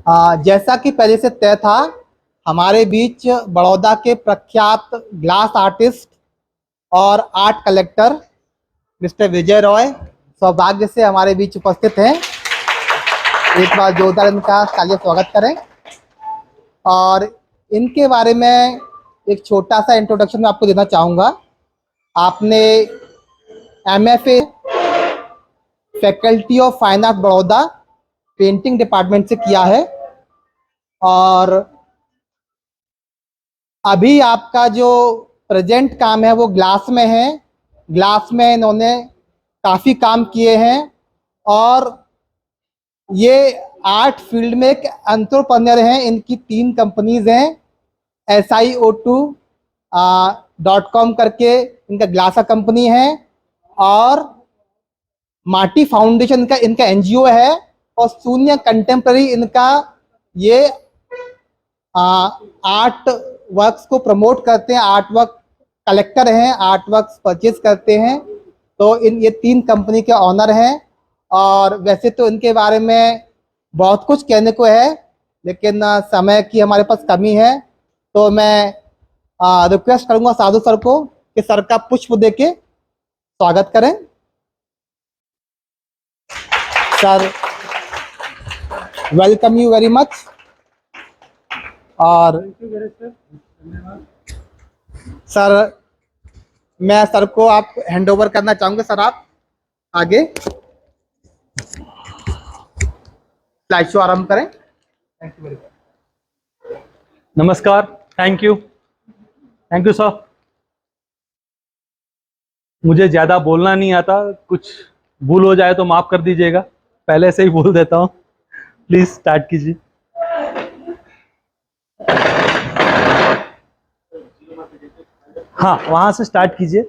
जैसा कि पहले से तय था, हमारे बीच बड़ौदा के प्रख्यात ग्लास आर्टिस्ट और आर्ट कलेक्टर मिस्टर विजय रॉय सौभाग्य से हमारे बीच उपस्थित हैं। एक बार जोरदार इनका तालियों स्वागत करें। और इनके बारे में एक छोटा सा इंट्रोडक्शन मैं आपको देना चाहूँगा। आपने MFA faculty of fine art Baroda painting department से किया है और अभी आपका जो प्रेजेंट काम है वो ग्लास में है। ग्लास में इन्होंने काफ़ी काम किए हैं और ये आर्ट फील्ड में एक एंटरप्रेन्योर हैं। इनकी 3 कंपनीज हैं, SIO2.com करके इनका ग्लास का कंपनी है और माटी फाउंडेशन का इनका NGO है और शून्य कंटेम्प्रेरी इनका ये आर्ट वर्क्स को प्रमोट करते हैं, आर्ट वर्क कलेक्टर हैं, आर्ट वर्क्स परचेज करते हैं। तो ये 3 कंपनी के ऑनर हैं और वैसे तो इनके बारे में बहुत कुछ कहने को है लेकिन समय की हमारे पास कमी है, तो मैं रिक्वेस्ट करूंगा साधु सर को कि सर का पुष्प देके स्वागत करें। Sir, welcome you very much. और सर, मैं सर को आप हैंड ओवर करना चाहूंगा। सर, आप आगे स्लाइड शो आरंभ करें। Thank you very much. नमस्कार, थैंक यू सर। मुझे ज़्यादा बोलना नहीं आता, कुछ भूल हो जाए तो माफ़ कर दीजिएगा, पहले से ही बोल देता हूँ। प्लीज़ स्टार्ट कीजिए। हाँ, वहाँ से स्टार्ट कीजिए।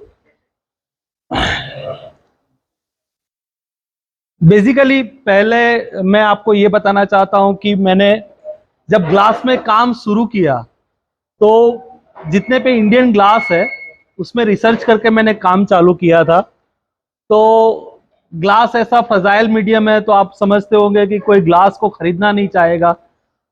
बेसिकली पहले मैं आपको ये बताना चाहता हूँ कि मैंने जब ग्लास में काम शुरू किया तो जितने पे इंडियन ग्लास है उसमें रिसर्च करके मैंने काम चालू किया था। तो ग्लास ऐसा फ्रजाइल मीडियम है, तो आप समझते होंगे कि कोई ग्लास को खरीदना नहीं चाहेगा।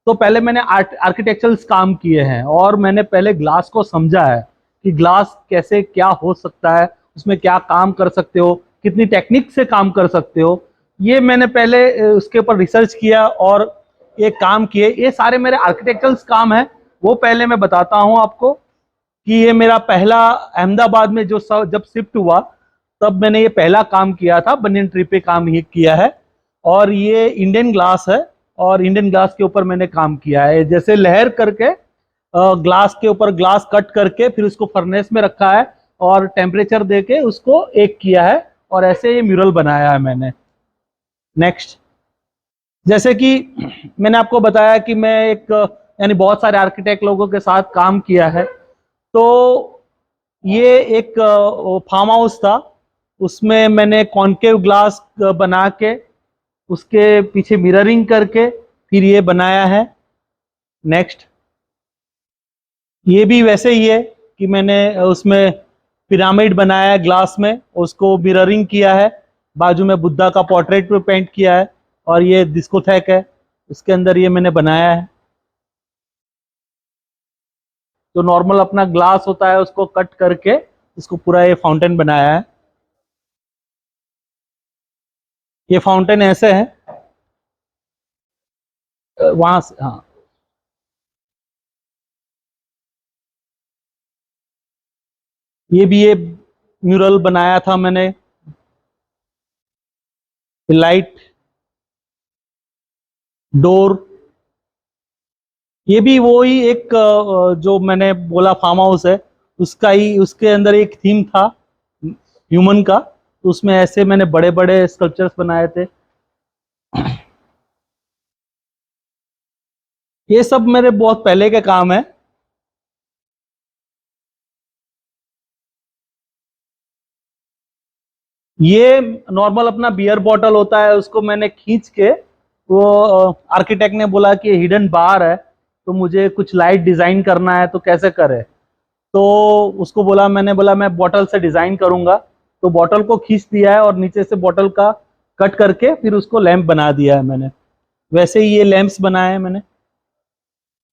तो पहले मैंने आर्किटेक्चरल्स काम किए हैं और मैंने पहले ग्लास को समझा है कि ग्लास कैसे क्या हो सकता है, उसमें क्या काम कर सकते हो, कितनी टेक्निक से काम कर सकते हो। ये मैंने पहले उसके ऊपर रिसर्च किया और ये काम किए। ये सारे मेरे आर्किटेक्चरल्स काम है, वो पहले मैं बताता हूँ आपको कि ये मेरा पहला अहमदाबाद में जो जब शिफ्ट हुआ तब मैंने ये पहला काम किया था, बनियन ट्री पे काम ये किया है। और ये इंडियन ग्लास है और इंडियन ग्लास के ऊपर मैंने काम किया है। जैसे लहर करके ग्लास के ऊपर ग्लास कट करके फिर उसको फर्नेस में रखा है और टेम्परेचर देके उसको एक किया है और ऐसे ये म्यूरल बनाया है मैंने। नेक्स्ट, जैसे कि मैंने आपको बताया कि मैं एक यानी बहुत सारे आर्किटेक्ट लोगों के साथ काम किया है। तो ये एक फार्म हाउस था, उसमें मैंने कॉन्केव ग्लास बना के उसके पीछे मिररिंग करके फिर ये बनाया है। नेक्स्ट, ये भी वैसे ही है कि मैंने उसमें पिरामिड बनाया है ग्लास में, उसको मिररिंग किया है, बाजू में बुद्धा का पोर्ट्रेट पे पेंट किया है और ये डिस्कोथेक है, उसके अंदर ये मैंने बनाया है। जो नॉर्मल अपना ग्लास होता है उसको कट करके इसको पूरा ये फाउंटेन बनाया है। ये फाउंटेन ऐसे है, वहां से, हाँ, ये भी ये म्यूरल बनाया था मैंने। लाइट, डोर, ये भी वो ही एक जो मैंने बोला फार्म हाउस है उसका ही, उसके अंदर एक थीम था ह्यूमन का, तो उसमें ऐसे मैंने बड़े बड़े स्कल्पचर्स बनाए थे। ये सब मेरे बहुत पहले के काम है। ये नॉर्मल अपना बियर बॉटल होता है, उसको मैंने खींच के, वो आर्किटेक्ट ने बोला कि हिडन बार है तो मुझे कुछ लाइट डिजाइन करना है तो कैसे करे, तो उसको बोला, मैंने बोला मैं बॉटल से डिजाइन करूंगा। तो बॉटल को खींच दिया है और नीचे से बॉटल का कट करके फिर उसको लैंप बना दिया है मैंने। वैसे ही ये लैंप्स बनाए हैं मैंने,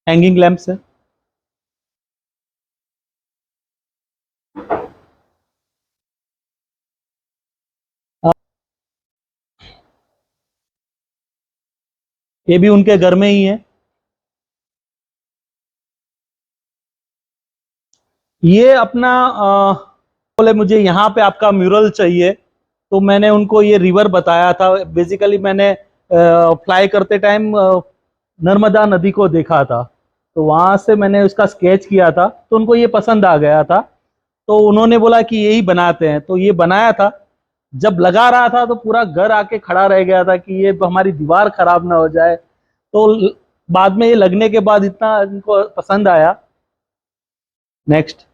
हैंगिंग लैंप्स है। ये भी उनके घर में ही है। ये अपना बोले मुझे यहाँ पे आपका म्यूरल चाहिए, तो मैंने उनको ये रिवर बताया था। बेसिकली मैंने फ्लाई करते टाइम नर्मदा नदी को देखा था, तो वहां से मैंने उसका स्केच किया था, तो उनको ये पसंद आ गया था। तो उन्होंने बोला कि यही बनाते हैं, तो ये बनाया था। जब लगा रहा था तो पूरा घर आके खड़ा रह गया था कि ये हमारी दीवार खराब ना हो जाए। तो बाद में ये लगने के बाद इतना इनको पसंद आया। नेक्स्ट,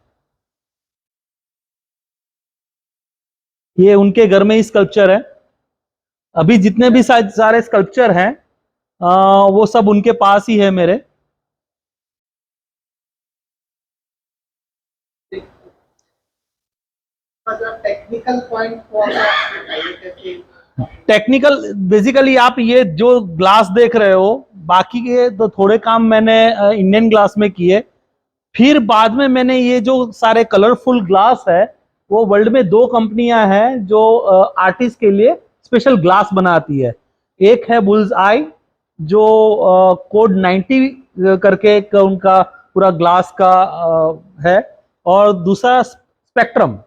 ये उनके घर में ही स्कल्पचर है। अभी जितने भी सारे स्कल्पचर हैं वो सब उनके पास ही है मेरे। टेक्निकल पॉइंट को बताइए कैसे। टेक्निकल, बेसिकली आप ये जो ग्लास देख रहे हो, बाकी के तो थोड़े काम मैंने इंडियन ग्लास में किए। फिर बाद में मैंने ये जो सारे कलरफुल ग्लास है, वो वर्ल्ड में 2 कंपनियां हैं जो आर्टिस्ट के लिए स्पेशल ग्लास बनाती है। एक है बुल्स आई, जो कोड 90 करके एक उनका पूरा ग्लास का है। और दूसरा स्पेक्ट्रम,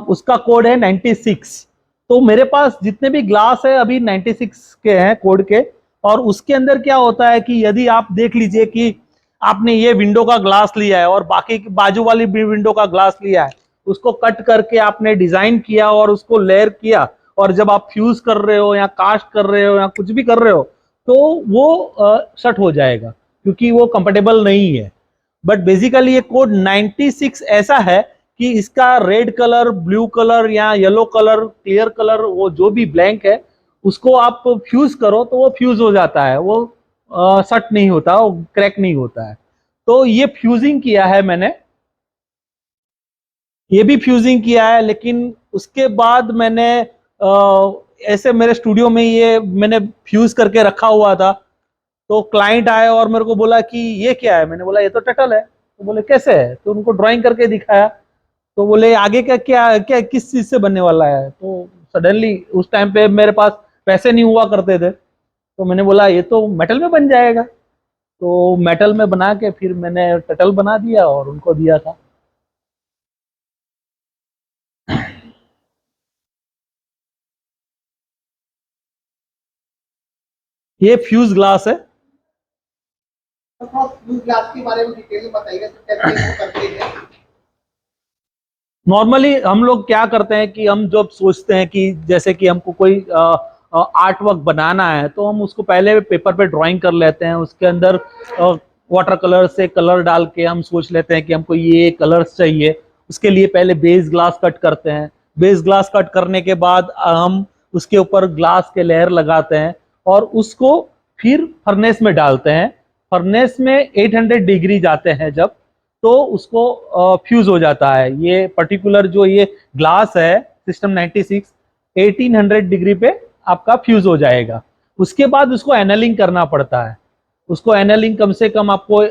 उसका कोड है 96। तो मेरे पास जितने भी ग्लास है अभी 96 के हैं कोड के। और उसके अंदर क्या होता है कि यदि आप देख लीजिए कि आपने ये विंडो का ग्लास लिया है और बाकी बाजू वाली भी विंडो का ग्लास लिया है, उसको कट करके आपने डिजाइन किया और उसको लेयर किया, और जब आप फ्यूज कर रहे हो या कास्ट कर रहे हो या कुछ भी कर रहे हो, तो वो शट हो जाएगा, क्योंकि वो कंफर्टेबल नहीं है। बट बेसिकली ये कोड 96 ऐसा है कि इसका रेड कलर, ब्लू कलर या येलो कलर, क्लियर कलर, वो जो भी ब्लैंक है, उसको आप फ्यूज करो तो वो फ्यूज हो जाता है, वो सट नहीं होता, वो क्रैक नहीं होता है। तो ये फ्यूजिंग किया है मैंने, ये भी फ्यूजिंग किया है। लेकिन उसके बाद मैंने ऐसे मेरे स्टूडियो में ये मैंने फ्यूज करके रखा हुआ था। तो क्लाइंट आए और मेरे को बोला कि ये क्या है। मैंने बोला ये तो टटल है। तो बोले कैसे है, तो उनको ड्राइंग करके दिखाया। तो बोले आगे का क्या क्या किस चीज से बनने वाला है। तो सडनली उस टाइम पे मेरे पास पैसे नहीं हुआ करते थे, तो मैंने बोला ये तो मेटल में बन जाएगा। तो मेटल में बना के फिर मैंने टटल बना दिया और उनको दिया था। ये फ्यूज ग्लास है। तो फ्यूज ग्लास के बारे में डिटेल में बताइए तो कैसे वो करते हैं। नॉर्मली हम लोग क्या करते हैं कि हम जब सोचते हैं कि जैसे कि हमको कोई आर्ट वर्क बनाना है, तो हम उसको पहले पेपर पे ड्राइंग कर लेते हैं। उसके अंदर वाटर कलर से कलर डाल के हम सोच लेते हैं कि हमको ये कलर्स चाहिए। उसके लिए पहले बेस ग्लास कट करते हैं। बेस ग्लास कट करने के बाद हम उसके ऊपर ग्लास के लेयर लगाते हैं और उसको फिर फर्नेस में डालते हैं। फर्नेस में 800 डिग्री जाते हैं जब, तो उसको फ्यूज हो जाता है। ये पर्टिकुलर जो ये ग्लास है सिस्टम 96, 1800 डिग्री पे आपका फ्यूज हो जाएगा। उसके बाद उसको एनालिंग करना पड़ता है। उसको एनालिंग कम से कम आपको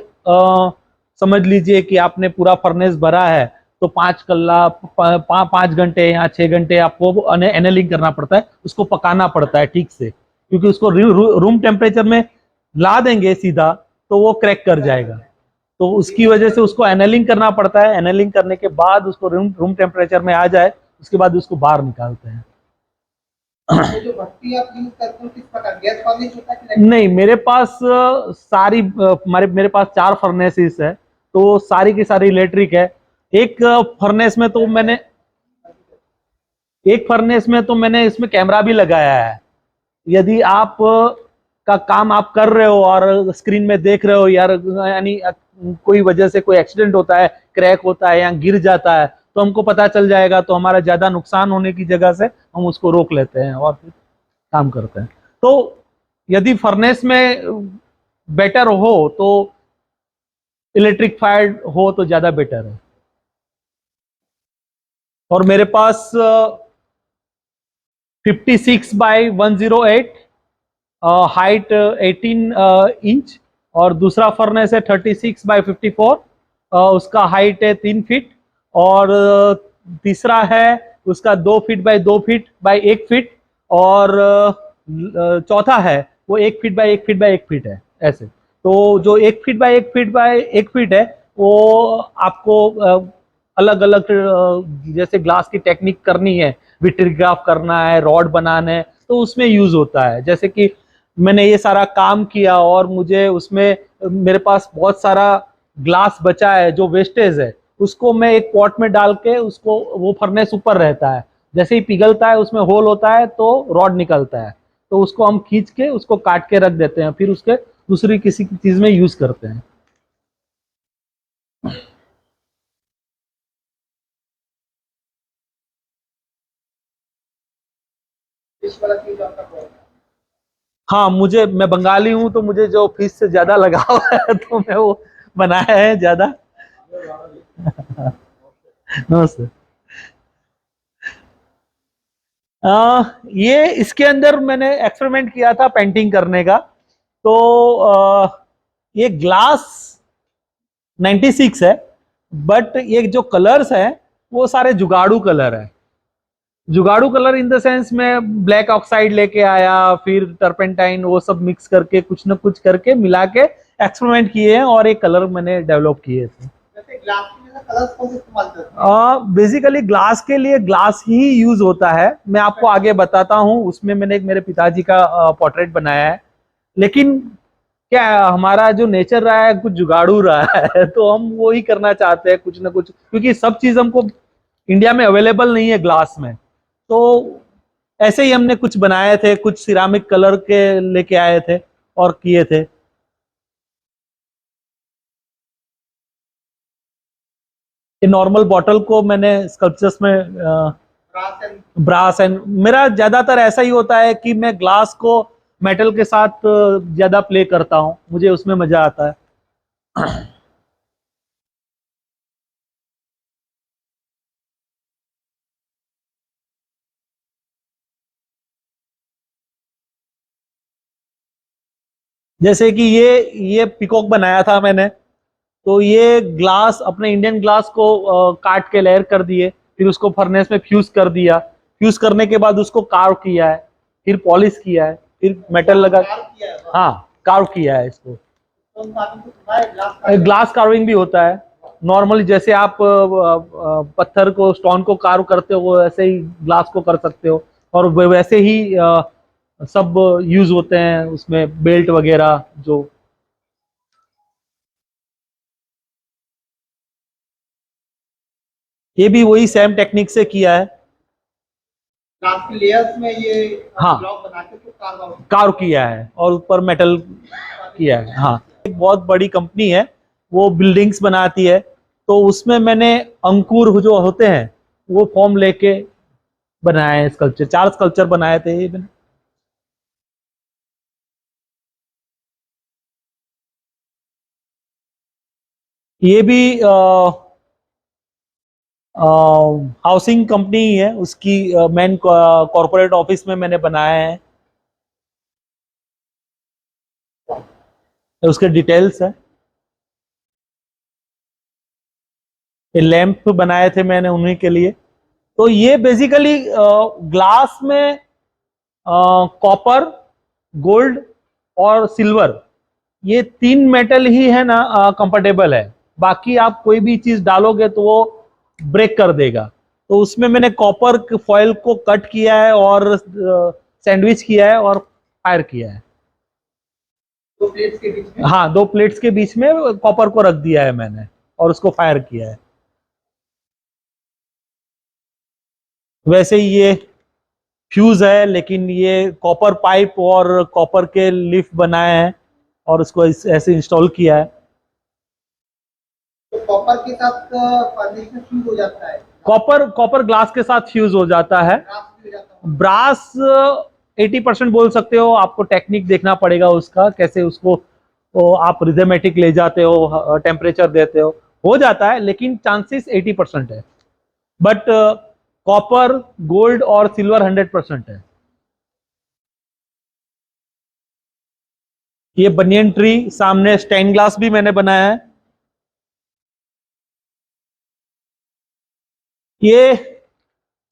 समझ लीजिए कि आपने पूरा फर्नेस भरा है, तो 5 घंटे या 6 घंटे आपको एनालिंग करना पड़ता है। उसको पकाना पड़ता है ठीक से, क्योंकि उसको रूम टेम्परेचर में ला देंगे सीधा तो वो क्रैक कर जाएगा। तो उसकी वजह से उसको एनालिंग करना पड़ता है। एनालिंग करने के बाद उसको रूम टेम्परेचर में आ जाए, उसके बाद उसको बाहर निकालते हैं। तो जो भट्टी आप यूज करते हो किस प्रकार, गैस वाली होता है कि नहीं, मेरे पास सारी मेरे पास 4 फर्नेसेस है, तो सारी की सारी इलेक्ट्रिक है। एक फर्नेस में तो मैंने एक फर्नेस में तो मैंने इसमें कैमरा भी लगाया है। यदि आप का काम आप कर रहे हो और स्क्रीन में देख रहे हो यार, यानी कोई वजह से कोई एक्सीडेंट होता है, क्रैक होता है या गिर जाता है, तो हमको पता चल जाएगा। तो हमारा ज्यादा नुकसान होने की जगह से हम उसको रोक लेते हैं और फिर काम करते हैं। तो यदि फर्नेस में बेटर हो तो इलेक्ट्रिक फायर्ड हो तो ज्यादा बेटर है। और मेरे पास 56 बाय 108 हाइट 18 इंच, और दूसरा फर्नेस है 36x54, उसका हाइट है 3 फीट, और तीसरा है उसका 2 feet by 2 feet by 1 feet, और चौथा है वो 1 feet by 1 feet by 1 feet है ऐसे। तो जो 1 feet by 1 feet by 1 feet है वो आपको अलग अलग जैसे ग्लास की टेक्निक करनी है, विट्रीग्राफ करना है, रॉड बनाना है, तो उसमें यूज होता है। जैसे कि मैंने ये सारा काम किया और मुझे उसमें मेरे पास बहुत सारा ग्लास बचा है जो वेस्टेज है, उसको मैं एक पॉट में डाल के उसको, वो फर्नेस ऊपर रहता है, जैसे ही पिघलता है उसमें होल होता है तो रॉड निकलता है, तो उसको हम खींच के उसको काट के रख देते हैं, फिर उसके दूसरी किसी चीज में यूज करते हैं। हाँ, मैं बंगाली हूँ तो मुझे जो फिश से ज्यादा लगाव है तो मैं वो बनाया है ज्यादा। नमस्ते। ये इसके अंदर मैंने एक्सपेरिमेंट किया था पेंटिंग करने का। तो ये ग्लास 96 है, बट ये जो कलर्स है वो सारे जुगाड़ू कलर है। जुगाड़ू कलर इन द सेंस में ब्लैक ऑक्साइड लेके आया, फिर टर्पेंटाइन, वो सब मिक्स करके कुछ ना कुछ करके मिला के एक्सपेरिमेंट किए हैं और एक कलर मैंने डेवलप किए थे। जैसे ग्लास के लिए कलर्स कौन से इस्तेमाल करते हैं? बेसिकली ग्लास के लिए ग्लास ही यूज होता है, मैं आपको आगे बताता हूँ। उसमें मैंने एक मेरे पिताजी का पोर्ट्रेट बनाया है, लेकिन क्या है, हमारा जो नेचर रहा है कुछ जुगाड़ू रहा है तो हम वो ही करना चाहते हैं कुछ ना कुछ, क्योंकि सब चीज हमको इंडिया में अवेलेबल नहीं है ग्लास में। तो ऐसे ही हमने कुछ बनाए थे, कुछ सिरामिक कलर के लेके आए थे और किए थे। ये नॉर्मल बॉटल को मैंने स्कल्पचर्स में ब्रास एंड ब्रास एंड, मेरा ज्यादातर ऐसा ही होता है कि मैं ग्लास को मेटल के साथ ज्यादा प्ले करता हूँ, मुझे उसमें मजा आता है। जैसे कि ये पिकॉक बनाया था मैंने, तो ये ग्लास अपने इंडियन ग्लास को काट के लेयर कर दिए, फिर उसको फर्नेस में फ्यूज कर दिया, फ्यूज करने के बाद उसको कार्व किया है, फिर पॉलिश किया है, फिर मेटल लगा। किया है। हाँ, कार्व किया है इसको। तो हम आपको सुना है ग्लास ग्लास कार्विंग भी होता है। नॉर्मली जैसे आप पत्थर को, स्टोन को कार्व करते हो, वैसे ही ग्लास को कर सकते हो, और वैसे ही सब यूज होते हैं उसमें, बेल्ट वगैरह जो। ये भी वही सेम टेक्निक से किया है। ग्लास की लेयर्स में ये हाँ, ब्लॉक बना के तो कार्व आउट कार्व किया है और ऊपर मेटल किया है। हाँ, एक बहुत बड़ी कंपनी है, वो बिल्डिंग्स बनाती है, तो उसमें मैंने अंकुर जो होते हैं वो फॉर्म लेके बनाए हैं स्कल्पचर, 4 स्कल्पचर बनाए थे ये मैंने। ये भी हाउसिंग कंपनी ही है, उसकी मेन कॉर्पोरेट ऑफिस में मैंने बनाया है, उसके डिटेल्स है। ये लैंप बनाए थे मैंने उन्हीं के लिए। तो ये बेसिकली ग्लास में कॉपर, गोल्ड और सिल्वर, ये 3 मेटल ही है ना कंफर्टेबल है, बाकी आप कोई भी चीज डालोगे तो वो ब्रेक कर देगा। तो उसमें मैंने कॉपर फॉयल को कट किया है और सैंडविच किया है और फायर किया है। दो प्लेट्स के बीच में। हाँ, 2 प्लेट्स के बीच में कॉपर को रख दिया है मैंने और उसको फायर किया है। वैसे ही ये फ्यूज है, लेकिन ये कॉपर पाइप और कॉपर के लीफ बनाए हैं और उसको ऐसे इंस्टॉल किया है। तो कॉपर के साथ फर्निश में फ्यूज हो जाता है, कॉपर कॉपर ग्लास के साथ फ्यूज हो जाता है। ग्लास भी हो जाता है। ब्रास 80% बोल सकते हो, आपको टेक्निक देखना पड़ेगा उसका, कैसे उसको आप रिथमेटिक ले जाते हो, टेम्परेचर देते हो जाता है, लेकिन चांसेस 80% है। बट कॉपर, गोल्ड और सिल्वर 100% है। ये बनियन ट्री, सामने स्टेन ग्लास भी मैंने बनाया है। ये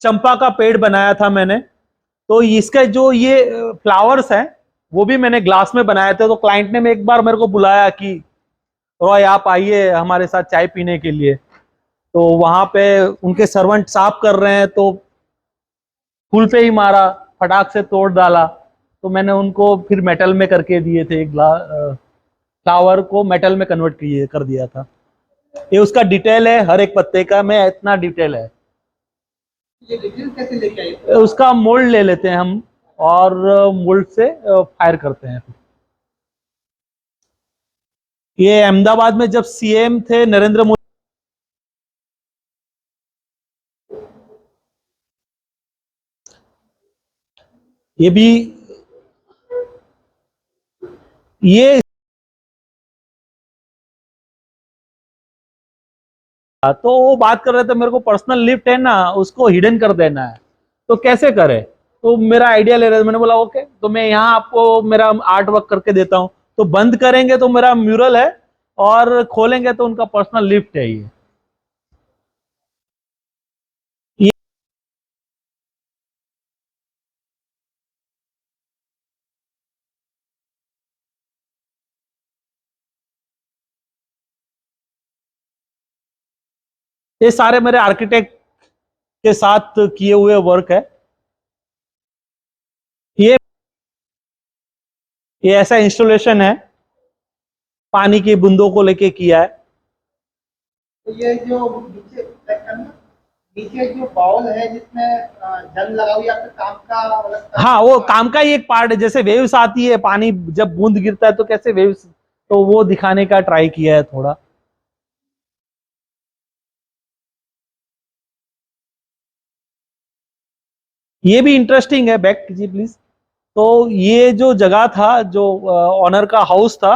चंपा का पेड़ बनाया था मैंने। तो इसका जो ये फ्लावर्स हैं वो भी मैंने ग्लास में बनाए थे। तो क्लाइंट ने एक बार मेरे को बुलाया कि रॉय आप आइए हमारे साथ चाय पीने के लिए। तो वहां पे उनके सर्वेंट साफ कर रहे हैं तो फूल पे ही मारा, फटाक से तोड़ डाला। तो मैंने उनको फिर मेटल में करके दिए थे, फ्लावर को मेटल में कन्वर्ट किए कर दिया था। ये उसका डिटेल है, हर एक पत्ते का मैं इतना डिटेल है। ये डिटेल कैसे लेके आए? उसका मोल्ड ले लेते हैं हम और मोल्ड से फायर करते हैं। ये अहमदाबाद में जब सीएम थे नरेंद्र मोदी, ये भी ये तो वो बात कर रहे थे मेरे को पर्सनल लिफ्ट है ना उसको हिडन कर देना है, तो कैसे करे। तो मेरा आइडिया ले रहे थे, मैंने बोला ओके तो मैं यहाँ आपको मेरा आर्ट वर्क करके देता हूँ। तो बंद करेंगे तो मेरा म्यूरल है और खोलेंगे तो उनका पर्सनल लिफ्ट है। ये सारे मेरे आर्किटेक्ट के साथ किए हुए वर्क है। ये ये ऐसा इंस्टॉलेशन है, पानी की बूंदों को लेके किया है। तो ये जो नीचे चेक करना, नीचे जो बाउल है जिसमें जल लगा हुआ है आपके काम का मतलब? हाँ वो काम का ही एक पार्ट है। जैसे वेव्स आती है, पानी जब बूंद गिरता है तो कैसे वेव्स, तो वो दिखाने का ट्राई किया है थोड़ा। ये भी इंटरेस्टिंग है, बैक कीजिए प्लीज। तो ये जो जगह था, जो ऑनर का हाउस था,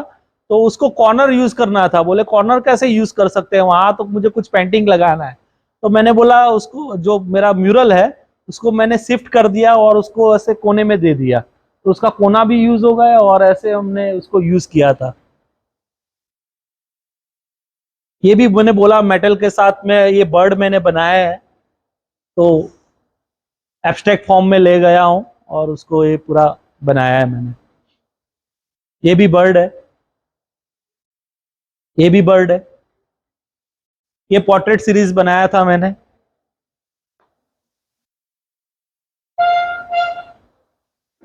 तो उसको कॉर्नर यूज करना था। बोले कॉर्नर कैसे यूज कर सकते हैं, वहां तो मुझे कुछ पेंटिंग लगाना है। तो मैंने बोला उसको, जो मेरा म्यूरल है उसको मैंने शिफ्ट कर दिया और उसको ऐसे कोने में दे दिया, तो उसका कोना भी यूज हो गया और ऐसे हमने उसको यूज किया था। ये भी मैंने बोला मेटल के साथ में ये बर्ड मैंने बनाया है, तो एब्स्ट्रैक्ट फॉर्म में ले गया हूं और उसको ये पूरा बनाया है मैंने। ये भी बर्ड है, ये भी बर्ड है। ये पोर्ट्रेट सीरीज बनाया था मैंने।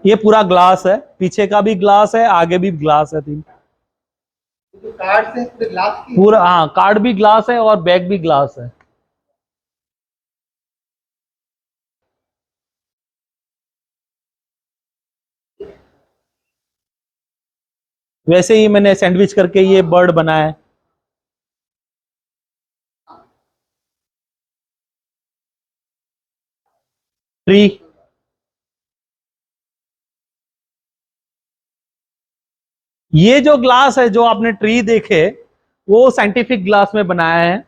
ये पूरा ग्लास है, पीछे का भी ग्लास है, आगे भी ग्लास है, तीन जो कार्ड से पूरे ग्लास की? पूरा, हाँ कार्ड भी ग्लास है और बैग भी ग्लास है। वैसे ही मैंने सैंडविच करके ये बर्ड बनाया है। ट्री, ये जो ग्लास है जो आपने ट्री देखे वो साइंटिफिक ग्लास में बनाया है।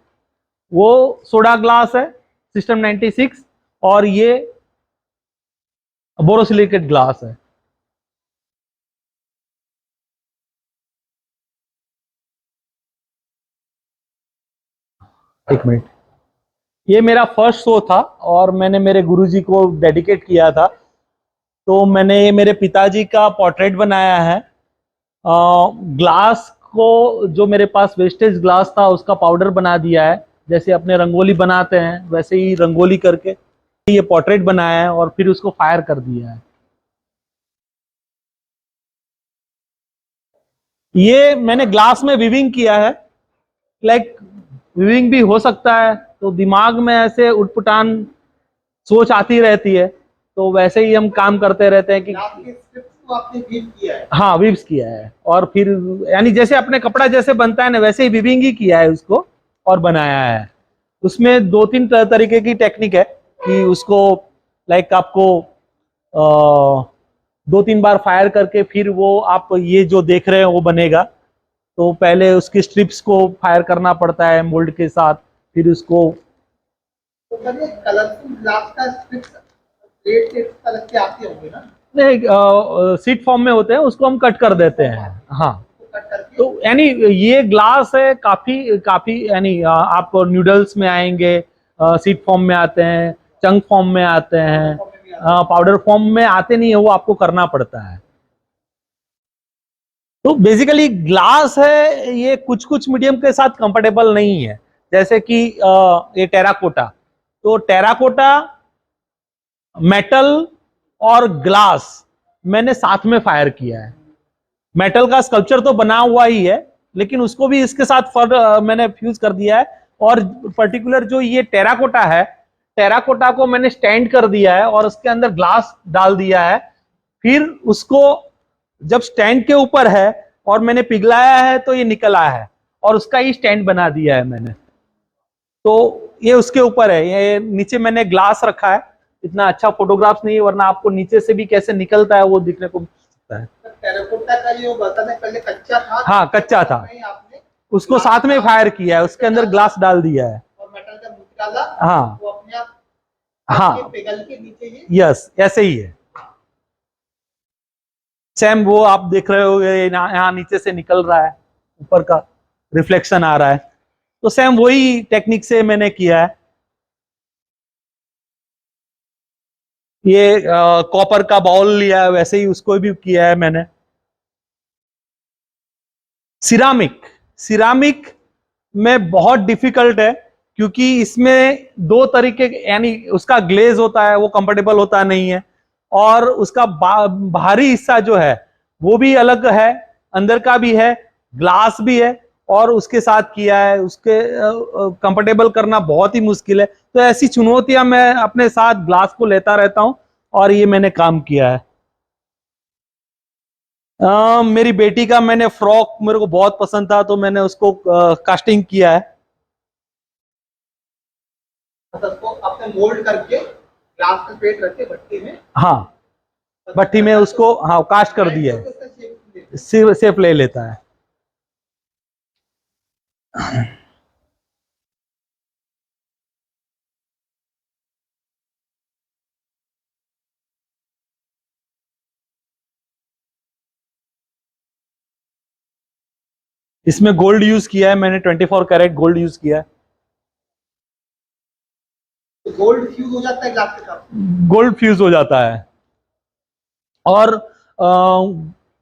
वो सोडा ग्लास है, सिस्टम 96, और ये बोरोसिलिकेट ग्लास है। एक मिनट, ये मेरा फर्स्ट शो था और मैंने मेरे गुरुजी को डेडिकेट किया था। तो मैंने ये मेरे पिताजी का पोर्ट्रेट बनाया है। ग्लास को, जो मेरे पास वेस्टेज ग्लास था उसका पाउडर बना दिया है। जैसे अपने रंगोली बनाते हैं वैसे ही रंगोली करके ये पोर्ट्रेट बनाया है और फिर उसको फायर कर दिया है। ये मैंने ग्लास में विविंग किया है। लाइक विविंग भी हो सकता है, तो दिमाग में ऐसे उटपटांग सोच आती रहती है, तो वैसे ही हम काम करते रहते हैं कि ग्लास के स्ट्रिप्स को आपने वीव किया है? हाँ वीव्स किया है। और फिर यानी जैसे अपने कपड़ा जैसे बनता है ना वैसे ही विविंग ही किया है उसको और बनाया है। उसमें दो तीन तरीके की टेक्निक है कि उसको लाइक आपको दो तीन बार फायर करके फिर वो आप ये जो देख रहे हैं वो बनेगा। तो पहले उसकी स्ट्रिप्स को फायर करना पड़ता है मोल्ड के साथ, फिर उसको। तो सर ये कलरफुल ग्लास का स्ट्रिप्स प्लेट के अलग से आते होंगे ना? नहीं, सीट फॉर्म में होते हैं, उसको हम कट कर देते हैं। हाँ, कट करके तो यानी ये ग्लास है काफी काफी, यानी आप नूडल्स में आएंगे, सीड फॉर्म में आते हैं, चंक फॉर्म में आते हैं, पाउडर फॉर्म में आते नहीं है, वो आपको करना पड़ता है। तो बेसिकली ग्लास है, ये कुछ कुछ मीडियम के साथ कंफर्टेबल नहीं है, जैसे कि ये टेराकोटा। तो टेराकोटा, मेटल और ग्लास मैंने साथ में फायर किया है। मेटल का स्कल्पचर तो बना हुआ ही है, लेकिन उसको भी इसके साथ मैंने फ्यूज कर दिया है। और पर्टिकुलर जो ये टेराकोटा है, टेराकोटा को मैंने स्टैंड कर दिया है और उसके अंदर ग्लास डाल दिया है। फिर उसको जब स्टैंड के ऊपर है और मैंने पिघलाया है तो ये निकल आया है, और उसका ही स्टैंड बना दिया है मैंने। तो ये उसके ऊपर है, ये नीचे मैंने ग्लास रखा है। इतना अच्छा फोटोग्राफ्स नहीं है, वरना आपको नीचे से भी कैसे निकलता है वो दिखने को मिलता है। टेराकोटा का जो बर्तन है पहले कच्चा था। हाँ, कच्चा था, नहीं, आपने उसको साथ में फायर किया है, उसके अंदर ग्लास डाल दिया है। और मेटल का निकाला, हाँ वो अपने आप हाँ, पिघल के नीचे ही। यस, ऐसे ही है। सेम वो आप देख रहे हो, यहाँ नीचे से निकल रहा है, ऊपर का रिफ्लेक्शन आ रहा है। तो सेम वही टेक्निक से मैंने किया है। ये कॉपर का बाउल लिया है, वैसे ही उसको भी किया है मैंने। सिरामिक, सिरामिक में बहुत डिफिकल्ट है, क्योंकि इसमें दो तरीके, यानी उसका ग्लेज होता है, वो कंफर्टेबल होता नहीं है, और उसका बाहरी हिस्सा जो है वो भी अलग है, अंदर का भी है, ग्लास भी है, और उसके साथ किया है, उसके कंफर्टेबल करना बहुत ही मुश्किल है। तो ऐसी चुनौतियां मैं अपने साथ ग्लास को लेता रहता हूं, और ये मैंने काम किया है। मेरी बेटी का मैंने फ्रॉक, मेरे को बहुत पसंद था, तो मैंने उसको कास्टिंग किया है। मतलब उसको आपने मोल्ड करके ग्लास में प्लेट रख के भट्टी में, हाँ, भट्टी में उसको, हाँ, कास्ट कर दिया है, उसका शेप दे। शेप ले लेता है। इसमें गोल्ड यूज किया है मैंने, 24 कैरेट गोल्ड यूज किया है। तो गोल्ड फ्यूज हो जाता है ग्लास के साथ। गोल्ड फ्यूज हो जाता है। और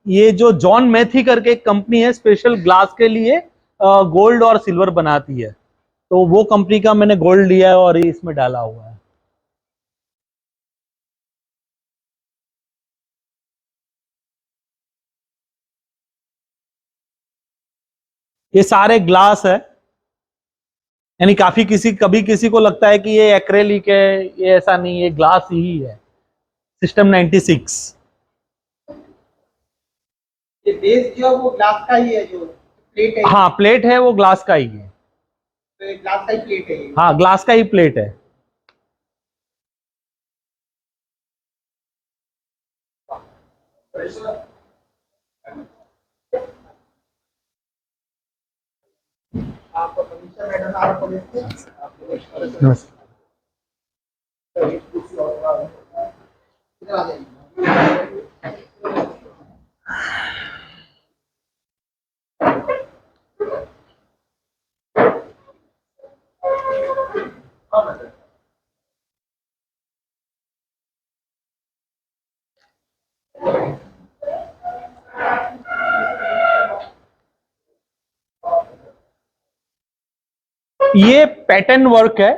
ये जो जॉन मैथी करके एक कंपनी है, स्पेशल ग्लास के लिए गोल्ड और सिल्वर बनाती है, तो वो कंपनी का मैंने गोल्ड लिया है और ये इसमें डाला हुआ है। ये सारे ग्लास है, यानी काफी कभी किसी को लगता है कि ये एक्रेलिक है, ये ऐसा नहीं, ये ग्लास ही है। सिस्टम 96। ये बेस जो है वो ग्लास का ही है, जो प्लेट है। हाँ, प्लेट है वो ग्लास का ही है। तो ये ग्लास का ही प्लेट है ये। हाँ, ग्लास का ही प्लेट है। आप मनीषा मैडम आप बोले नमस्ते। इधर आ जाइए। हाँ मैडम। ये पैटर्न वर्क है।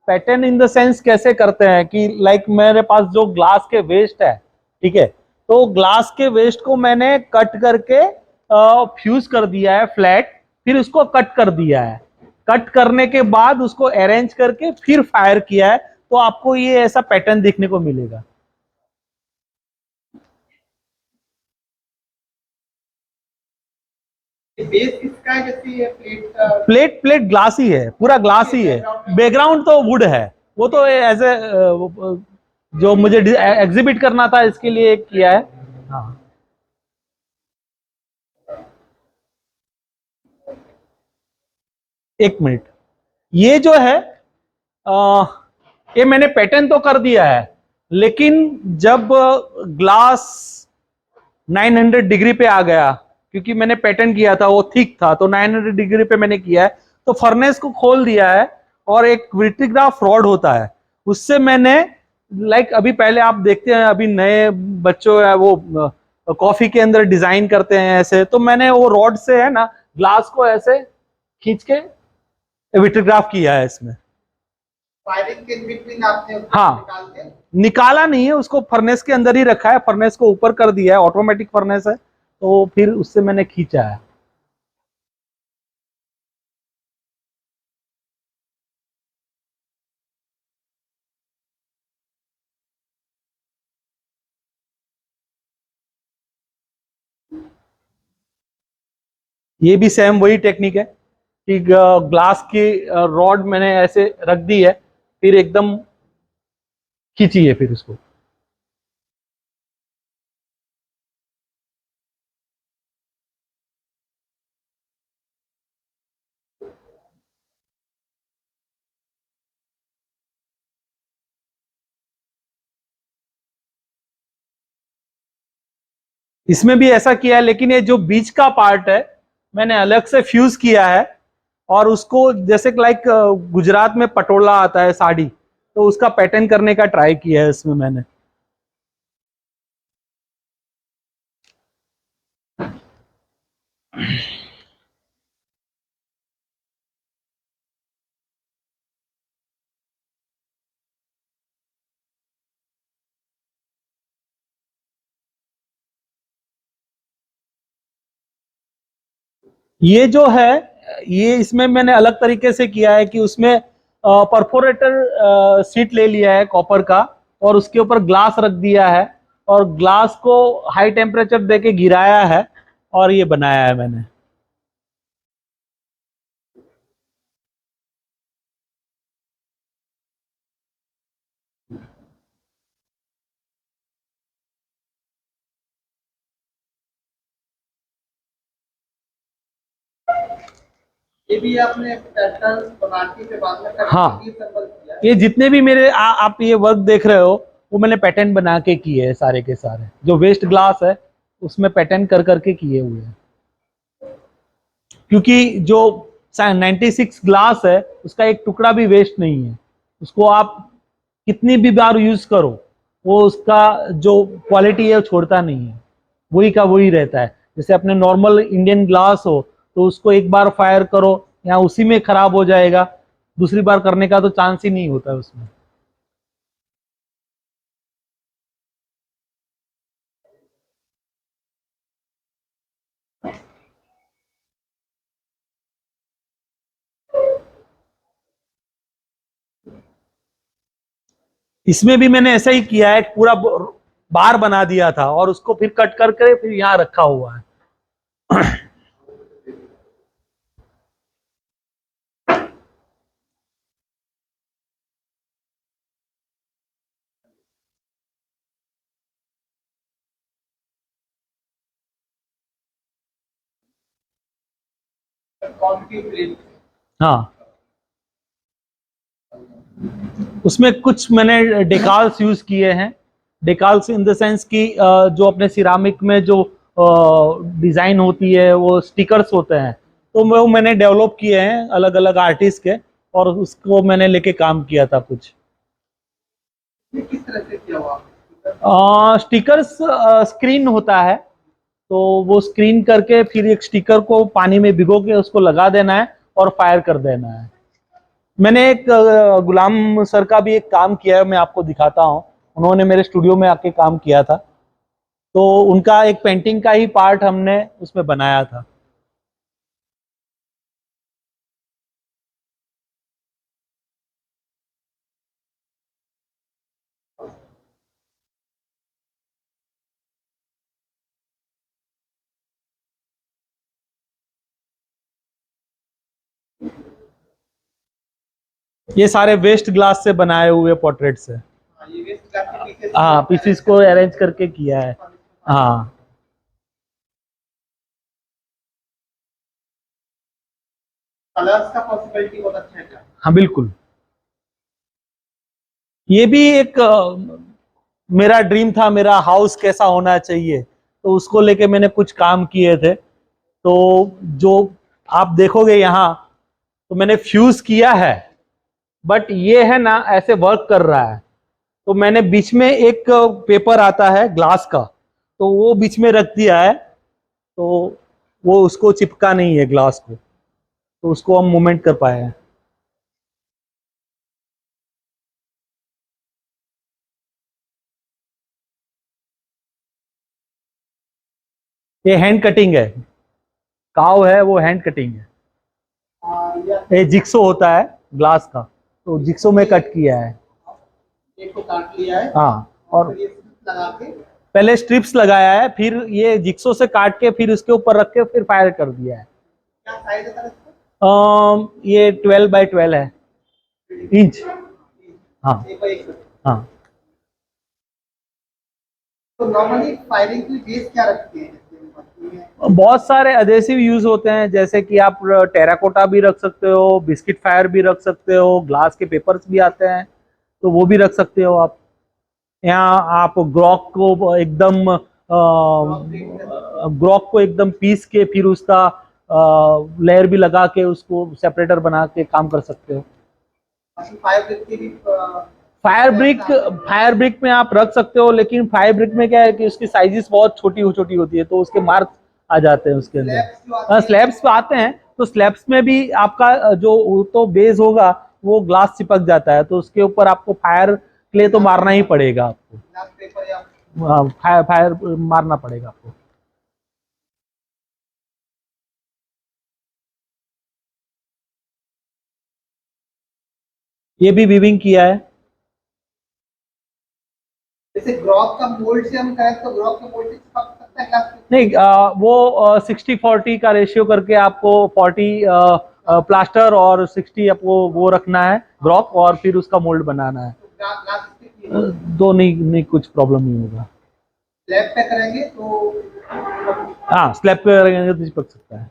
पैटर्न इन द सेंस कैसे करते हैं कि लाइक मेरे पास जो ग्लास के वेस्ट है, ठीक है, तो ग्लास के वेस्ट को मैंने कट करके फ्यूज कर दिया है फ्लैट, फिर उसको कट कर दिया है। कट करने के बाद उसको अरेंज करके फिर फायर किया है, तो आपको ये ऐसा पैटर्न देखने को मिलेगा। ये बेस किसका है, जैसे ये प्लेट का। प्लेट प्लेट ग्लास ही है, पूरा ग्लास ही है। बैकग्राउंड तो वुड है, वो तो एज ए जो मुझे एग्जिबिट करना था इसके लिए किया है। हाँ, एक मिनट। ये जो है, आ, ये मैंने पैटर्न तो कर दिया है, लेकिन जब ग्लास 900 डिग्री पे आ गया, क्योंकि मैंने पैटर्न किया था वो थिक था, तो 900 डिग्री पे मैंने किया है, तो फर्नेस को खोल दिया है और एक विट्रीग्राफ रॉड होता है उससे मैंने, लाइक अभी पहले आप देखते हैं अभी नए बच्चों है वो कॉफी के अंदर डिजाइन करते हैं ऐसे, तो मैंने वो रॉड से है ना ग्लास को ऐसे खींच के विट्रीग्राफ किया है इसमें। फायरिंग के इन बिटवीन आपने उसको हाँ, निकाल के निकाला नहीं है उसको, फर्नेस के अंदर ही रखा है, फर्नेस को ऊपर कर दिया है, ऑटोमेटिक फर्नेस है, तो फिर उससे मैंने खींचा है। ये भी सेम वही टेक्निक है कि ग्लास की रॉड मैंने ऐसे रख दी है, फिर एकदम खींची है फिर उसको। इसमें भी ऐसा किया है, लेकिन ये जो बीच का पार्ट है मैंने अलग से फ्यूज किया है, और उसको जैसे लाइक गुजरात में पटोला आता है साड़ी, तो उसका पैटर्न करने का ट्राई किया है इसमें मैंने। ये जो है, ये इसमें मैंने अलग तरीके से किया है कि उसमें परफोरेटर सीट ले लिया है कॉपर का, और उसके ऊपर ग्लास रख दिया है, और ग्लास को हाई टेम्परेचर देके गिराया है, और ये बनाया है मैंने। ये भी आपने पैटर्न बना के फिर बाद में कट हाँ, करके assemble किया है। ये जितने भी मेरे आप ये वर्क देख रहे हो वो मैंने पैटर्न बना के किए हैं सारे के सारे, जो वेस्ट ग्लास है उसमें पैटर्न कर करके किए हुए हैं, क्योंकि जो 96 ग्लास है उसका एक टुकड़ा भी वेस्ट नहीं है, उसको आप कितनी भी बार यूज करो वो उसका जो क्वालिटी है वो छोड़ता नहीं है, वही का वही रहता है। जैसे अपने नॉर्मल इंडियन ग्लास हो तो उसको एक बार फायर करो या उसी में खराब हो जाएगा, दूसरी बार करने का तो चांस ही नहीं होता है उसमें। इसमें भी मैंने ऐसा ही किया है, पूरा बार बना दिया था और उसको फिर कट करके फिर यहाँ रखा हुआ है। कॉन्क्रीट प्लेट हाँ, उसमें कुछ मैंने डेकाल्स यूज किए हैं, डेकाल्स इन द सेंस कि जो अपने सिरामिक में जो डिजाइन होती है वो स्टिकर्स होते हैं, तो वो मैंने डेवलप किए हैं अलग अलग आर्टिस्ट के, और उसको मैंने लेके काम किया था कुछ। ये किस तरह से किया हुआ आपने? स्टिकर्स स्क्रीन होता है, तो वो स्क्रीन करके फिर एक स्टिकर को पानी में भिगो के उसको लगा देना है और फायर कर देना है। मैंने एक गुलाम सर का भी एक काम किया है, मैं आपको दिखाता हूँ, उन्होंने मेरे स्टूडियो में आके काम किया था, तो उनका एक पेंटिंग का ही पार्ट हमने उसमें बनाया था। ये सारे वेस्ट ग्लास से बनाए हुए पोर्ट्रेट्स है। हाँ, ये वेस्ट करके पीछे हाँ, पीसीस को अरेंज करके किया है। हाँ, कलर्स का पॉसिबिलिटी बहुत अच्छा है क्या? हाँ बिल्कुल। ये भी एक मेरा ड्रीम था मेरा हाउस कैसा होना चाहिए, तो उसको लेके मैंने कुछ काम किए थे। तो जो आप देखोगे यहाँ, तो मैंने फ्यूज किया है, बट ये है ना ऐसे वर्क कर रहा है। तो मैंने बीच में एक पेपर आता है ग्लास का, तो वो बीच में रख दिया है, तो वो उसको चिपका नहीं है ग्लास को, तो उसको हम मूवमेंट कर पाए हैं। ये हैंड कटिंग है, काव है वो हैंड कटिंग है। ये जिक्सो होता है ग्लास का, तो जिक्सो में कट किया है। एक को काट लिया है हाँ, और फिर ये स्ट्रिप लगा के पहले स्ट्रिप्स लगाया है, फिर ये जिक्सो से काट के फिर उसके ऊपर रख के फिर फायर कर दिया है। क्या साइज है सर इसका? ये 12x12 है इंच। हाँ एक बाई एक। हाँ। तो नॉर्मली फायरिंग की बेस क्या रखते हैं इसके? बहुत सारे अधेसिव यूज होते हैं, जैसे कि आप टेराकोटा भी रख सकते हो, बिस्किट फायर भी रख सकते हो, ग्लास के पेपर्स भी आते हैं, तो वो भी रख सकते हो आप। यहाँ आप ग्रॉक को एकदम पीस के फिर उसका लेयर भी लगा के उसको सेपरेटर बना के काम कर सकते हो। फायर ब्रिक की भी फायर ब्रिक में आप रख सकते हो, लेकिन फायर ब्रिक में क्या है कि उसकी साइजेस बहुत छोटी छोटी होती है, तो उसके मार्क्स आ जाते हैं उसके अंदर। स्लैब्स पे आते हैं, तो स्लैब्स में भी आपका जो तो बेस होगा वो ग्लास चिपक जाता है, तो उसके ऊपर आपको फायर क्ले तो मारना ही पड़ेगा आपको। पेपर या फायर फायर मारना पड़ेगा आपको। ये भी वीविंग किया है। जैसे ग्रॉक का मोल्ड से हम करें तो ग्रॉक के मोल्ड से चिपक सकता है ग्लास पे? नहीं, वो 60-40 का रेशियो करके आपको 40 प्लास्टर और 60 आपको वो रखना है ब्रॉक, और फिर उसका मोल्ड बनाना है। ग्लास पे दो नहीं कुछ प्रॉब्लम नहीं होगा। स्लैब पे करेंगे तो हाँ, स्लैब पे रहेंगे तो चिपक सकता है।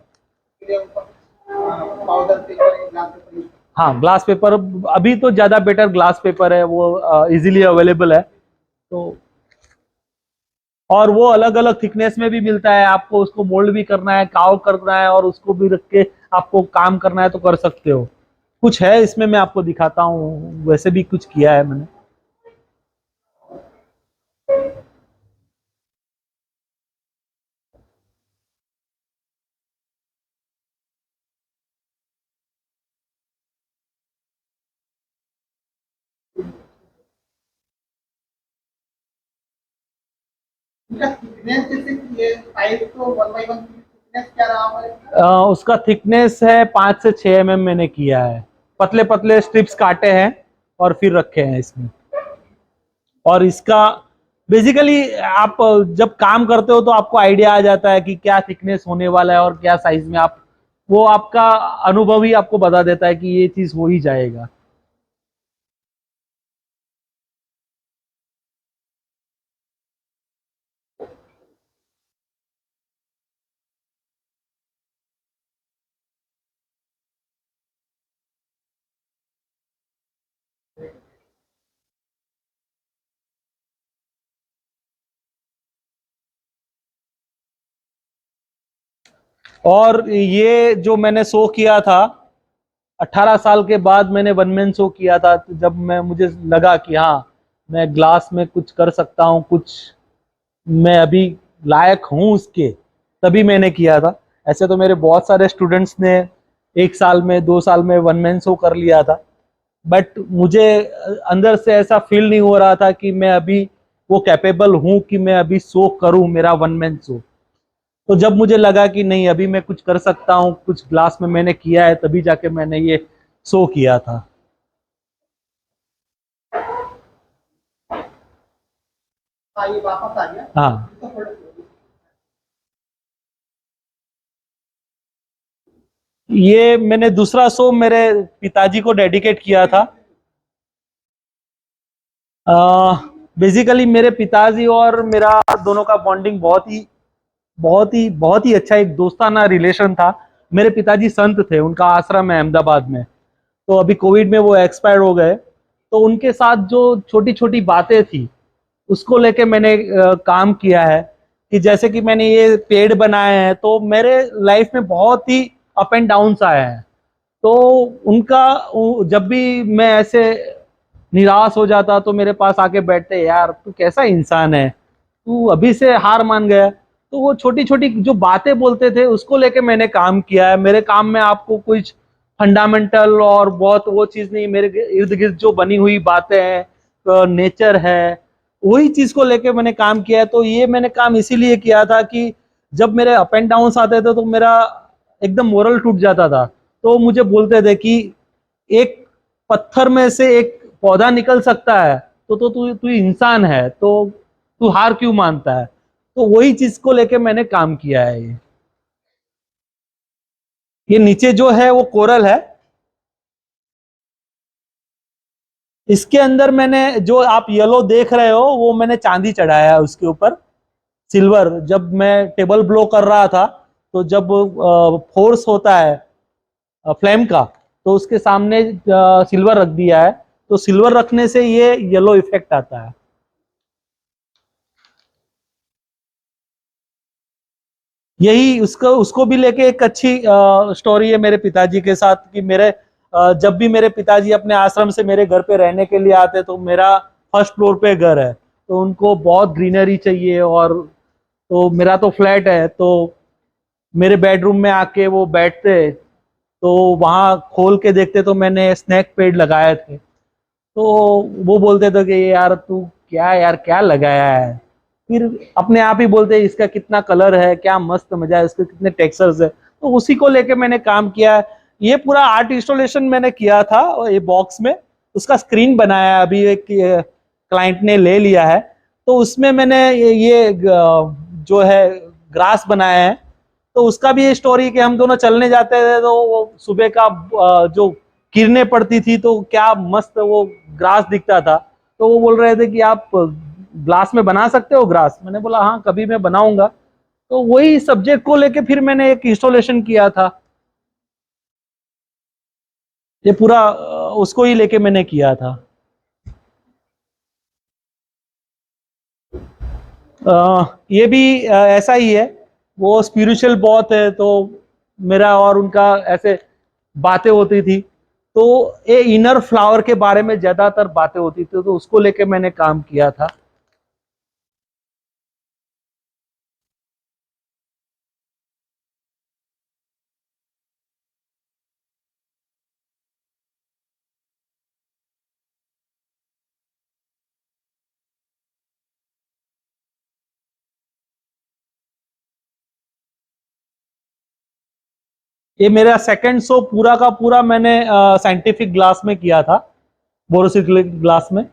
पाउडर पेपर ग्लास पेपर हाँ, ग्लास पेपर अभी तो ज्यादा बेटर ग्लास पेपर है, वो इजीली अवेलेबल है। तो और वो अलग अलग थिकनेस में भी मिलता है, आपको उसको मोल्ड भी करना है, काव करना है, और उसको भी रख के आपको काम करना है तो कर सकते हो। कुछ है इसमें, मैं आपको दिखाता हूँ, वैसे भी कुछ किया है मैंने। इनका थिकनेस जैसे कि ये साइज तो 1 by 1 थिकनेस क्या रहा है? उसका थिकनेस है 5 से 6 mm मैंने किया है। पतले पतले स्ट्रिप्स काटे हैं और फिर रखे हैं इसमें। और इसका बेसिकली आप जब काम करते हो तो आपको आइडिया आ जाता है कि क्या थिकनेस होने वाला है और क्या साइज में आप, वो आपका अनुभव ही आपको बता देता है कि ये चीज हो ही जाएगा। और ये जो मैंने शो किया था 18 साल के बाद, मैंने वन मैन शो किया था, तो जब मैं मुझे लगा कि हाँ मैं ग्लास में कुछ कर सकता हूँ, कुछ मैं अभी लायक हूँ उसके, तभी मैंने किया था। ऐसे तो मेरे बहुत सारे स्टूडेंट्स ने 1 साल में 2 साल में वन मैन शो कर लिया था, बट मुझे अंदर से ऐसा फील नहीं हो रहा था कि मैं अभी वो कैपेबल हूँ कि मैं अभी शो करूँ मेरा वन मैन शो। तो जब मुझे लगा कि नहीं अभी मैं कुछ कर सकता हूँ, कुछ ग्लास में मैंने किया है, तभी जाके मैंने ये शो किया था। हाँ ये वापस आ गया हाँ, तो ये मैंने दूसरा शो मेरे पिताजी को डेडिकेट किया था। बेसिकली मेरे पिताजी और मेरा दोनों का बॉन्डिंग बहुत ही अच्छा, एक दोस्ताना रिलेशन था। मेरे पिताजी संत थे, उनका आश्रम है अहमदाबाद में, तो अभी कोविड में वो एक्सपायर हो गए। तो उनके साथ जो छोटी छोटी बातें थी, उसको लेके मैंने काम किया है कि जैसे कि मैंने ये पेड़ बनाए हैं तो मेरे लाइफ में बहुत ही अप एंड डाउन्स आए हैं। तो उनका जब भी मैं ऐसे निराश हो जाता तो मेरे पास आके बैठते, यार तू कैसा इंसान है, तू अभी से हार मान गया। तो वो छोटी छोटी जो बातें बोलते थे उसको लेके मैंने काम किया है। मेरे काम में आपको कुछ फंडामेंटल और बहुत वो चीज़ नहीं, मेरे इर्द गिर्द जो बनी हुई बातें हैं, नेचर है, वही चीज़ को लेके मैंने काम किया है। तो ये मैंने काम इसीलिए किया था कि जब मेरे अप एंड डाउन्स आते थे तो मेरा एकदम मोरल टूट जाता था। तो मुझे बोलते थे कि एक पत्थर में से एक पौधा निकल सकता है, तो तू तू इंसान है, तो तू हार क्यों मानता है। तो वही चीज को लेके मैंने काम किया है। ये नीचे जो है वो कोरल है। इसके अंदर मैंने जो आप येलो देख रहे हो वो मैंने चांदी चढ़ाया है उसके ऊपर, सिल्वर। जब मैं टेबल ब्लो कर रहा था तो जब फोर्स होता है फ्लेम का, तो उसके सामने सिल्वर रख दिया है। तो सिल्वर रखने से ये येलो इफेक्ट आता है। यही उसको उसको भी लेके एक अच्छी स्टोरी है मेरे पिताजी के साथ कि मेरे जब भी मेरे पिताजी अपने आश्रम से मेरे घर पे रहने के लिए आते तो मेरा फर्स्ट फ्लोर पे घर है, तो उनको बहुत ग्रीनरी चाहिए। और तो मेरा तो फ्लैट है, तो मेरे बेडरूम में आके वो बैठते, तो वहाँ खोल के देखते तो मैंने स्नैक पेड़ लगाए थे। तो वो बोलते थे कि यार तू क्या यार क्या लगाया है। फिर अपने आप ही बोलते इसका कितना कलर है, क्या मस्त मजा है, इसके कितने टेक्सचर्स है। तो उसी को लेके मैंने काम किया है। ये पूरा आर्ट इंस्टॉलेशन मैंने किया था और ये बॉक्स में उसका स्क्रीन बनाया, अभी एक क्लाइंट ने ले लिया है। तो उसमें मैंने ये जो है ग्रास बनाया है। तो उसका भी ये स्टोरी कि हम दोनों चलने जाते थे तो वो सुबह का जो किरणें पड़ती थी तो क्या मस्त वो ग्रास दिखता था। तो वो बोल रहे थे कि आप ग्लास में बना सकते हो ग्रास। मैंने बोला हाँ कभी मैं बनाऊंगा। तो वही सब्जेक्ट को लेके फिर मैंने एक इंस्टॉलेशन किया था। ये पूरा उसको ही लेके मैंने किया था। ये भी ऐसा ही है। वो स्पिरिचुअल बहुत है, तो मेरा और उनका ऐसे बातें होती थी। तो ये इनर फ्लावर के बारे में ज्यादातर बातें होती थी, तो उसको लेके मैंने काम किया था। ये मेरा सेकंड शो पूरा का पूरा मैंने साइंटिफिक ग्लास में किया था, बोरोसिलिकेट ग्लास में।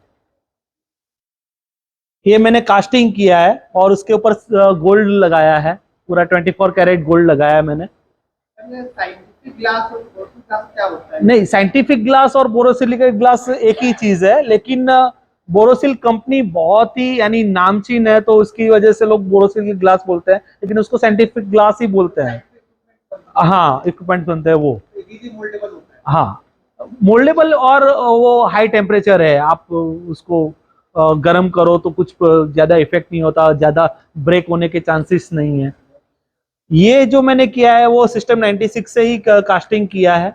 ये मैंने कास्टिंग किया है और उसके ऊपर गोल्ड लगाया है, पूरा 24 कैरेट गोल्ड लगाया है मैंने। साइंटिफिक ग्लास और बोरोसिल ग्लास क्या होता है? नहीं, साइंटिफिक ग्लास और बोरोसिलिकेट ग्लास एक ही चीज है, लेकिन बोरोसिल कंपनी बहुत ही यानी नामचीन है, तो उसकी वजह से लोग बोरोसिल ग्लास बोलते हैं, लेकिन उसको साइंटिफिक ग्लास ही बोलते हैं। हाँ, इक्विपमेंट बनते हैं वो। इजीली मोल्डेबल होता है। हाँ, मोल्डेबल और वो हाई टेम्परेचर है, आप उसको गर्म करो तो कुछ ज्यादा इफेक्ट नहीं होता, ज्यादा ब्रेक होने के चांसेस नहीं है। ये जो मैंने किया है वो सिस्टम 96 से ही कास्टिंग किया है।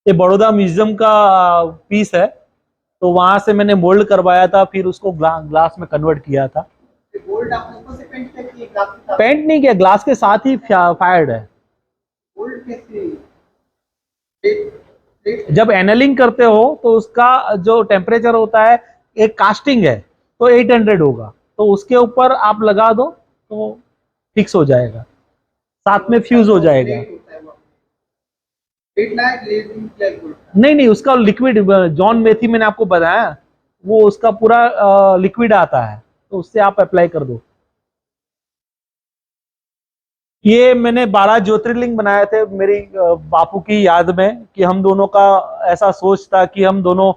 ये बड़ौदा म्यूजियम का पीस है, तो वहां से मैंने मोल्ड करवाया था, फिर उसको ग्लास में कन्वर्ट किया था। गोल्ड आपने ऊपर से पेंट किया ग्लास के साथ? पेंट नहीं किया, ग्लास के साथ ही फायर्ड है। गोल्ड कैसे? जब एनलिंग करते हो तो उसका जो टेम्परेचर होता है, एक कास्टिंग है तो 800 होगा, तो उसके ऊपर आप लगा दो तो फिक्स हो जाएगा, साथ में फ्यूज हो जाएगा। नहीं नहीं, उसका लिक्विड, जॉन मेथी मैंने आपको बताया, वो उसका पूरा लिक्विड आता है, तो उससे आप अप्लाई कर दो। ये मैंने 12 ज्योतिर्लिंग बनाए थे मेरी बापू की याद में, कि हम दोनों का ऐसा सोच था कि हम दोनों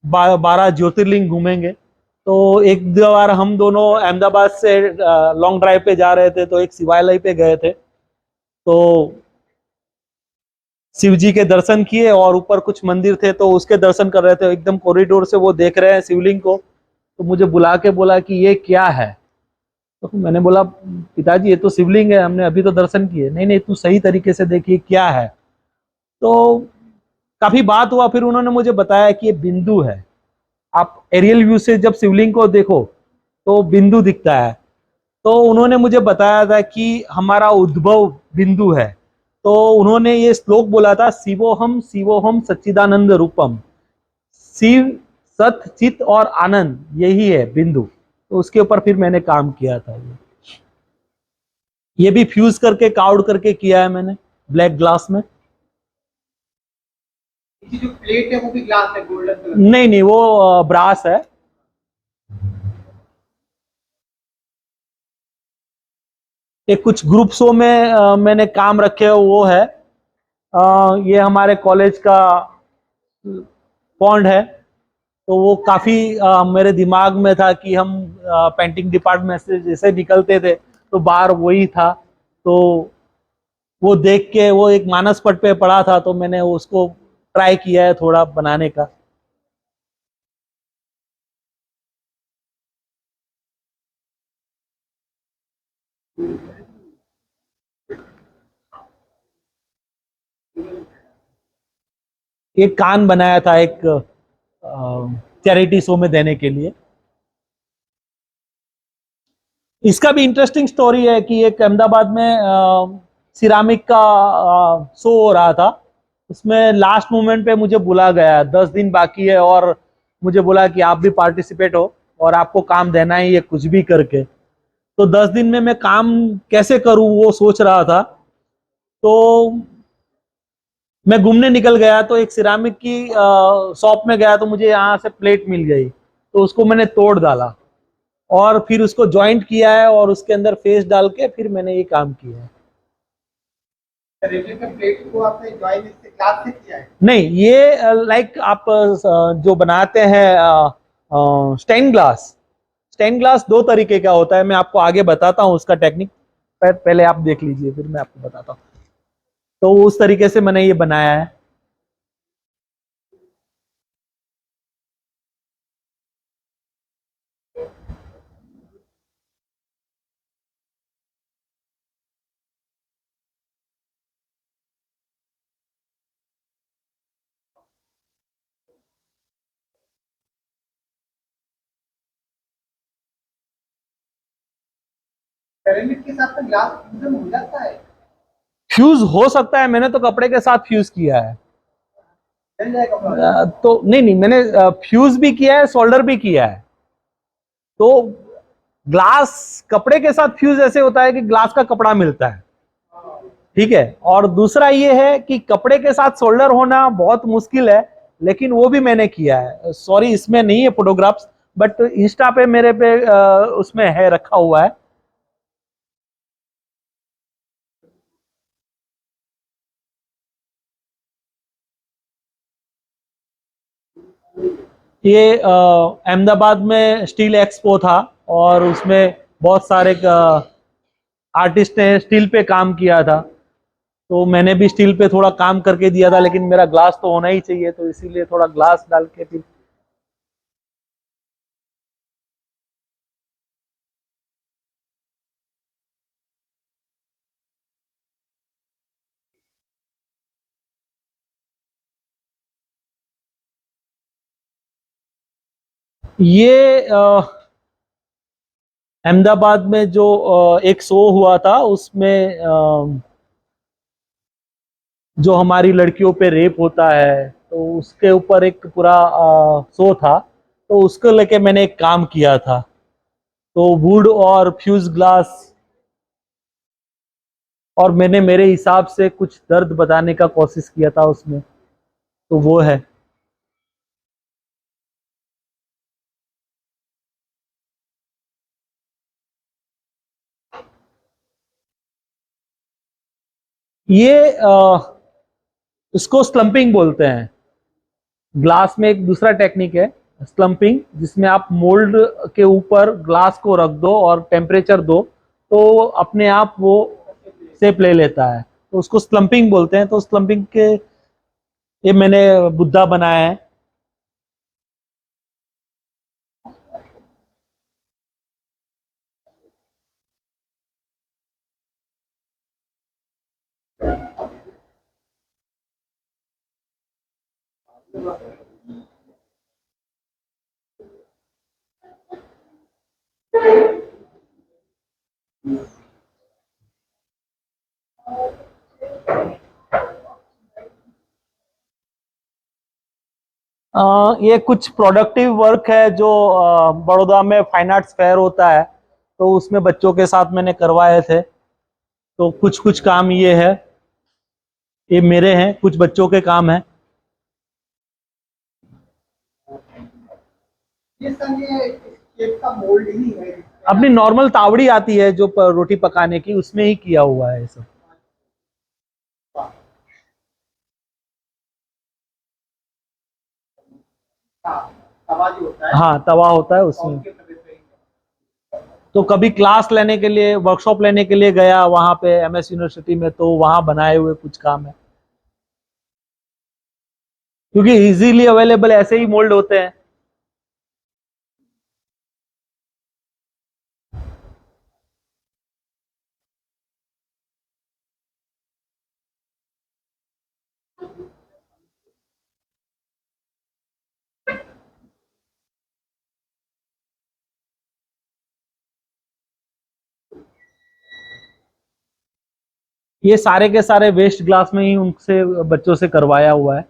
12 ज्योतिर्लिंग घूमेंगे। तो एक दो बार हम दोनों अहमदाबाद से लॉन्ग ड्राइव पे जा रहे थे, तो एक शिवालय पे गए थे, तो शिव जी के दर्शन किए और ऊपर कुछ मंदिर थे तो उसके दर्शन कर रहे थे। एकदम कॉरिडोर से वो देख रहे हैं शिवलिंग को, तो मुझे बुला के बोला कि ये क्या है। तो मैंने बोला पिताजी ये तो शिवलिंग है, हमने अभी तो दर्शन किए। नहीं नहीं, तू सही तरीके से देखिए क्या है। तो काफी बात हुआ, फिर उन्होंने मुझे बताया कि ये बिंदु है। आप एरियल व्यू से जब शिवलिंग को देखो तो बिंदु दिखता है। तो उन्होंने मुझे बताया था कि हमारा उद्भव बिंदु है। तो उन्होंने ये श्लोक बोला था, शिवोहम सच्चिदानंद रूपम। शिव, सत, चित और आनंद यही है बिंदु। तो उसके ऊपर फिर मैंने काम किया था। ये भी फ्यूज करके काउड करके किया है मैंने ब्लैक ग्लास में। इसकी जो प्लेट है वो भी ग्लास है, गोल्डन कलर। नहीं नहीं, वो ब्रास है। एक कुछ ग्रुप शो में मैंने काम रखे हो वो है। ये हमारे कॉलेज का पॉन्ड है। तो वो काफी मेरे दिमाग में था कि हम पेंटिंग डिपार्टमेंट से जैसे निकलते थे तो बाहर वही था। तो वो देख के वो एक मानस पट पे पड़ा था, तो मैंने उसको ट्राई किया है थोड़ा बनाने का। एक कान बनाया था एक चैरिटी शो में देने के लिए। इसका भी इंटरेस्टिंग स्टोरी है कि एक अहमदाबाद में सिरामिक का शो हो रहा था। उसमें लास्ट मोमेंट पे मुझे बुला गया, 10 दिन बाकी है और मुझे बोला कि आप भी पार्टिसिपेट हो और आपको काम देना ही है कुछ भी करके। तो 10 दिन में मैं काम कैसे करूं वो सोच रहा था। तो मैं घूमने निकल गया, तो एक सिरामिक की शॉप में गया, तो मुझे यहाँ से प्लेट मिल गई। तो उसको मैंने तोड़ डाला और फिर उसको जॉइंट किया है और उसके अंदर फेस डाल के फिर मैंने ये काम किया है। रेप्लिका प्लेट को आपने ज्वाइन इससे ग्लास से किया है? नहीं, ये लाइक आप जो बनाते हैं स्टेन ग्लास। स्टेन ग्लास दो तरीके का होता है, मैं आपको आगे बताता हूँ उसका टेक्निक। पहले आप देख लीजिए फिर मैं आपको बताता हूँ। तो उस तरीके से मैंने ये बनाया है। सेरेमिक के साथ में ग्लास फ्यूजन हो जाता है? फ्यूज हो सकता है, मैंने तो कपड़े के साथ फ्यूज किया है। चल जाएगा प्रोजेक्ट? तो नहीं नहीं, मैंने फ्यूज भी किया है, सोल्डर भी किया है। तो ग्लास कपड़े के साथ फ्यूज ऐसे होता है कि ग्लास का कपड़ा मिलता है, ठीक है। और दूसरा ये है कि कपड़े के साथ सोल्डर होना बहुत मुश्किल है, लेकिन वो भी मैंने किया है। सॉरी इसमें नहीं है फोटोग्राफ्स, बट इंस्टा पे मेरे पे उसमें है, रखा हुआ है। ये अहमदाबाद में स्टील एक्सपो था और उसमें बहुत सारे आर्टिस्ट ने स्टील पे काम किया था। तो मैंने भी स्टील पे थोड़ा काम करके दिया था, लेकिन मेरा ग्लास तो होना ही चाहिए, तो इसीलिए थोड़ा ग्लास डाल के फिर। ये अहमदाबाद में जो एक शो हुआ था उसमें जो हमारी लड़कियों पे रेप होता है, तो उसके ऊपर एक पूरा शो था। तो उसको लेके मैंने एक काम किया था। तो वुड और फ्यूज ग्लास, और मैंने मेरे हिसाब से कुछ दर्द बताने का कोशिश किया था उसमें। तो वो है। ये इसको स्लम्पिंग बोलते हैं। ग्लास में एक दूसरा टेक्निक है स्लम्पिंग, जिसमें आप मोल्ड के ऊपर ग्लास को रख दो और टेम्परेचर दो, तो अपने आप वो शेप ले लेता है। तो उसको स्लम्पिंग बोलते हैं। तो स्लम्पिंग के ये मैंने बुद्धा बनाया है। ये कुछ प्रोडक्टिव वर्क है जो बड़ौदा में फाइन आर्ट्स फेयर होता है, तो उसमें बच्चों के साथ मैंने करवाए थे। तो कुछ कुछ काम ये है, ये मेरे हैं, कुछ बच्चों के काम है। ये सर ये केक का मोल्ड ही है? अपनी नॉर्मल तावड़ी आती है जो रोटी पकाने की, उसमें ही किया हुआ है ये सब। हाँ, तवा जो होता है। हाँ, तवा होता है उसमें। तो कभी क्लास लेने के लिए, वर्कशॉप लेने के लिए गया वहां पे एमएस यूनिवर्सिटी में, तो वहां बनाए हुए कुछ काम है, क्योंकि इजीली अवेलेबल ऐसे ही मोल्ड होते हैं। ये सारे के सारे वेस्ट ग्लास में ही उनसे बच्चों से करवाया हुआ है।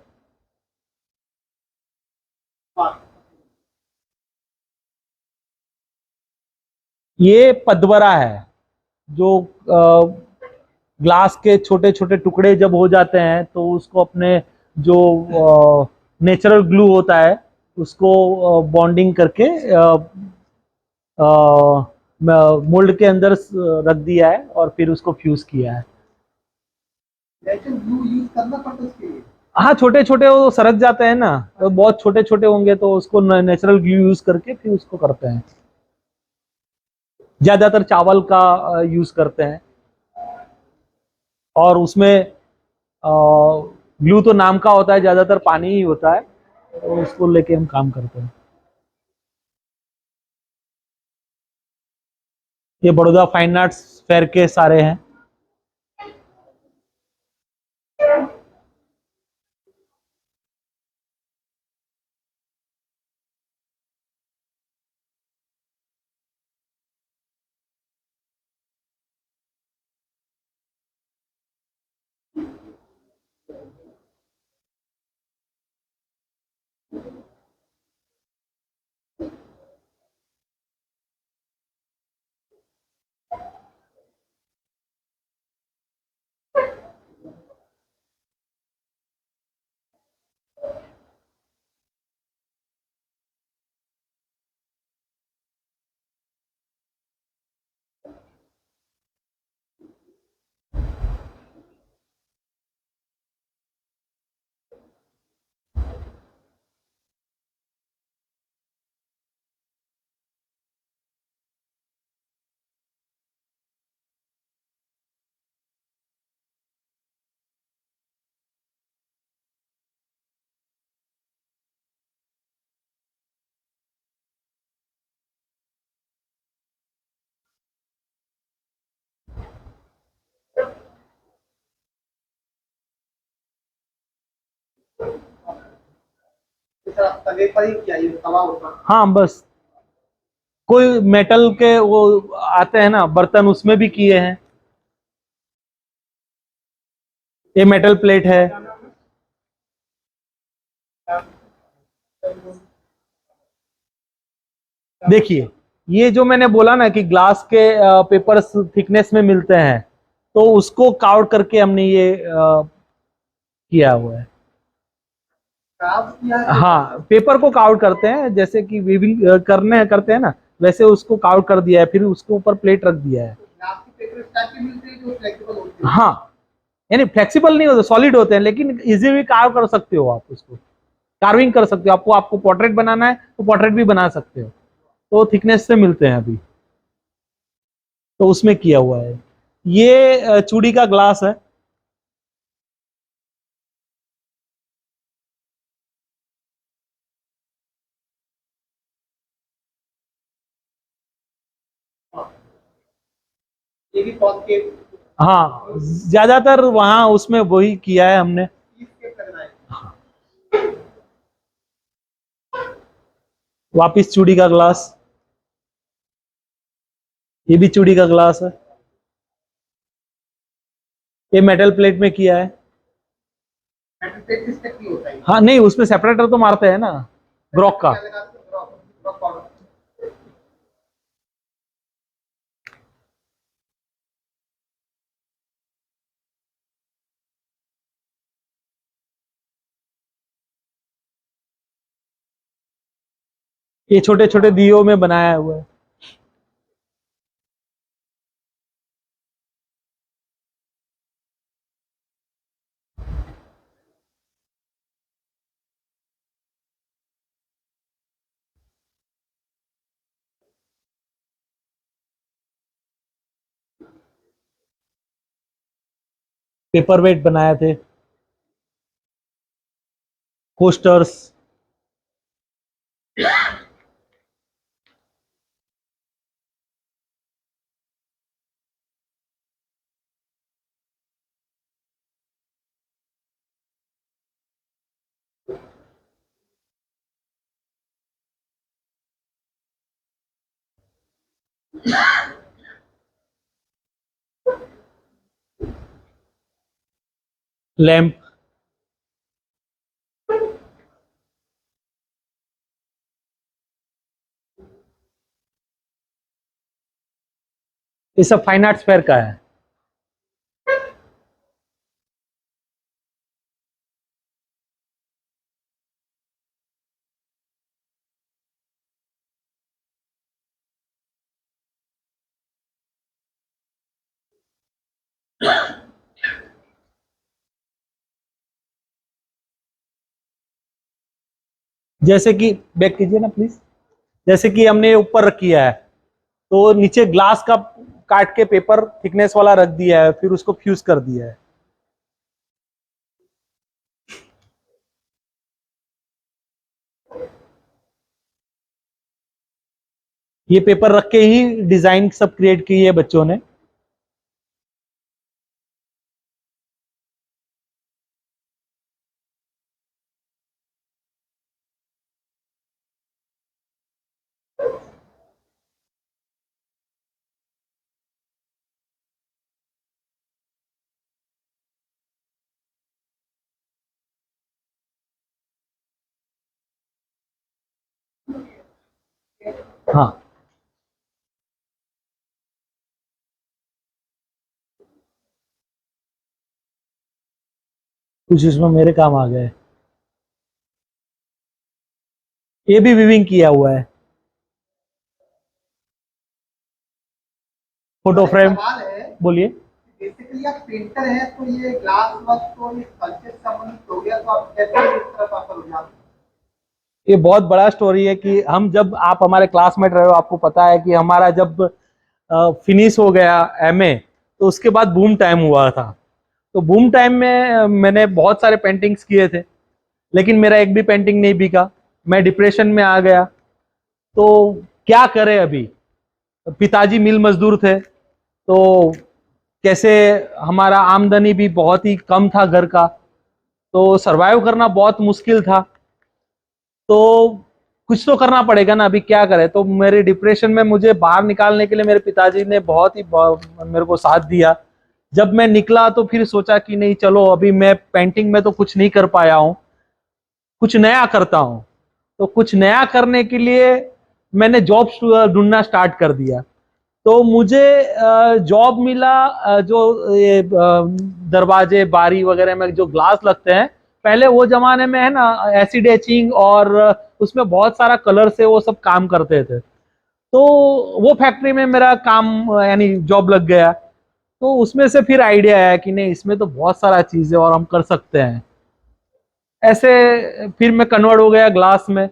ये पदवरा है, जो ग्लास के छोटे छोटे टुकड़े जब हो जाते हैं तो उसको अपने जो नेचुरल ग्लू होता है उसको बॉन्डिंग करके मोल्ड के अंदर रख दिया है और फिर उसको फ्यूज किया है। नेचुरल ग्लू यूज करना पड़ता है उसके लिए? हाँ, छोटे छोटे वो सरक जाते हैं ना, तो बहुत छोटे छोटे होंगे तो उसको नेचुरल ग्लू यूज करके फिर उसको करते हैं। ज्यादातर चावल का यूज करते हैं, और उसमें ग्लू तो नाम का होता है, ज्यादातर पानी ही होता है, तो उसको लेके हम काम करते हैं। ये बड़ौदा फाइन आर्ट्स फेयर के सारे हैं। सर आप तवे पर ही किया, ये तवा होता है? हाँ, बस कोई मेटल के वो आते हैं ना बर्तन, उसमें भी किए हैं। ये मेटल प्लेट है। देखिए, ये जो मैंने बोला ना कि ग्लास के पेपर्स थिकनेस में मिलते हैं, तो उसको काउट करके हमने ये किया हुआ है। कार्व किया है? हाँ, पेपर को काउट करते हैं, जैसे कि वीविंग करते हैं ना, वैसे उसको काउट कर दिया है, फिर उसके ऊपर प्लेट रख दिया है। ग्लास के पेपर इस टाइप के मिलते हैं जो फ्लेक्सिबल होते हैं? हाँ, यानी फ्लेक्सिबल नहीं होते, सॉलिड होते हैं, लेकिन इजीली कार्व कर सकते हो आप उसको, कार्विंग कर सकते हो। आपको पोर्ट्रेट बनाना है तो पोर्ट्रेट भी बना सकते हो, तो थिकनेस से मिलते हैं अभी, तो उसमें किया हुआ है। ये चूड़ी का ग्लास है। ये भी पॉट के हाँ, ज्यादातर वहां उसमें वही किया है हमने। पीस के लग रहा है। वापिस चूड़ी का ग्लास, ये भी चूड़ी का ग्लास है। ये मेटल प्लेट में किया है। हाँ नहीं, उसमें सेपरेटर तो मारते हैं ना ग्रोक का। ये छोटे छोटे दियों में बनाया हुआ है। पेपर वेट बनाए थे, कोस्टर्स। लैंप। ये सब फाइन आर्ट्स फेयर का है। जैसे कि बैक कीजिए ना प्लीज। जैसे कि हमने ऊपर रख किया है, तो नीचे ग्लास का काट के पेपर थिकनेस वाला रख दिया है, फिर उसको फ्यूज कर दिया है। ये पेपर रख के ही डिजाइन सब क्रिएट की है बच्चों ने। हाँ, कुछ इसमें मेरे काम आ गए। ये भी विविंग किया हुआ है। Photo frame. सवाल है, बोलिए। बेसिकली आप पेंटर हैं तो ये ग्लास वर्क तो ये कल्चर से संबंधित हो गया, तो आप कैसे इस तरफ आप हो जाते? ये बहुत बड़ा स्टोरी है कि हम जब आप हमारे क्लासमेट रहे हो, आपको पता है कि हमारा जब फिनिश हो गया एमए, तो उसके बाद बूम टाइम हुआ था। तो बूम टाइम में मैंने बहुत सारे पेंटिंग्स किए थे, लेकिन मेरा एक भी पेंटिंग नहीं बिका। मैं डिप्रेशन में आ गया। तो क्या करें अभी? पिताजी मिल मजदूर थे, तो कैसे, हमारा आमदनी भी बहुत ही कम था घर का, तो सरवाइव करना बहुत मुश्किल था। तो कुछ तो करना पड़ेगा ना, अभी क्या करें? तो मेरे डिप्रेशन में मुझे बाहर निकालने के लिए मेरे पिताजी ने बहुत ही मेरे को साथ दिया। जब मैं निकला तो फिर सोचा कि नहीं चलो, अभी मैं पेंटिंग में तो कुछ नहीं कर पाया हूँ, कुछ नया करता हूँ। तो कुछ नया करने के लिए मैंने जॉब ढूंढना स्टार्ट कर दिया। तो मुझे जॉब मिला, जो ये दरवाजे बारी वगैरह में जो ग्लास लगते हैं, पहले वो जमाने में है ना एसिड एचिंग, और उसमें बहुत सारा कलर से वो सब काम करते थे। तो वो फैक्ट्री में मेरा काम यानी जॉब लग गया। तो उसमें से फिर आइडिया आया कि नहीं, इसमें तो बहुत सारा चीज है और हम कर सकते हैं ऐसे। फिर मैं कन्वर्ट हो गया ग्लास में।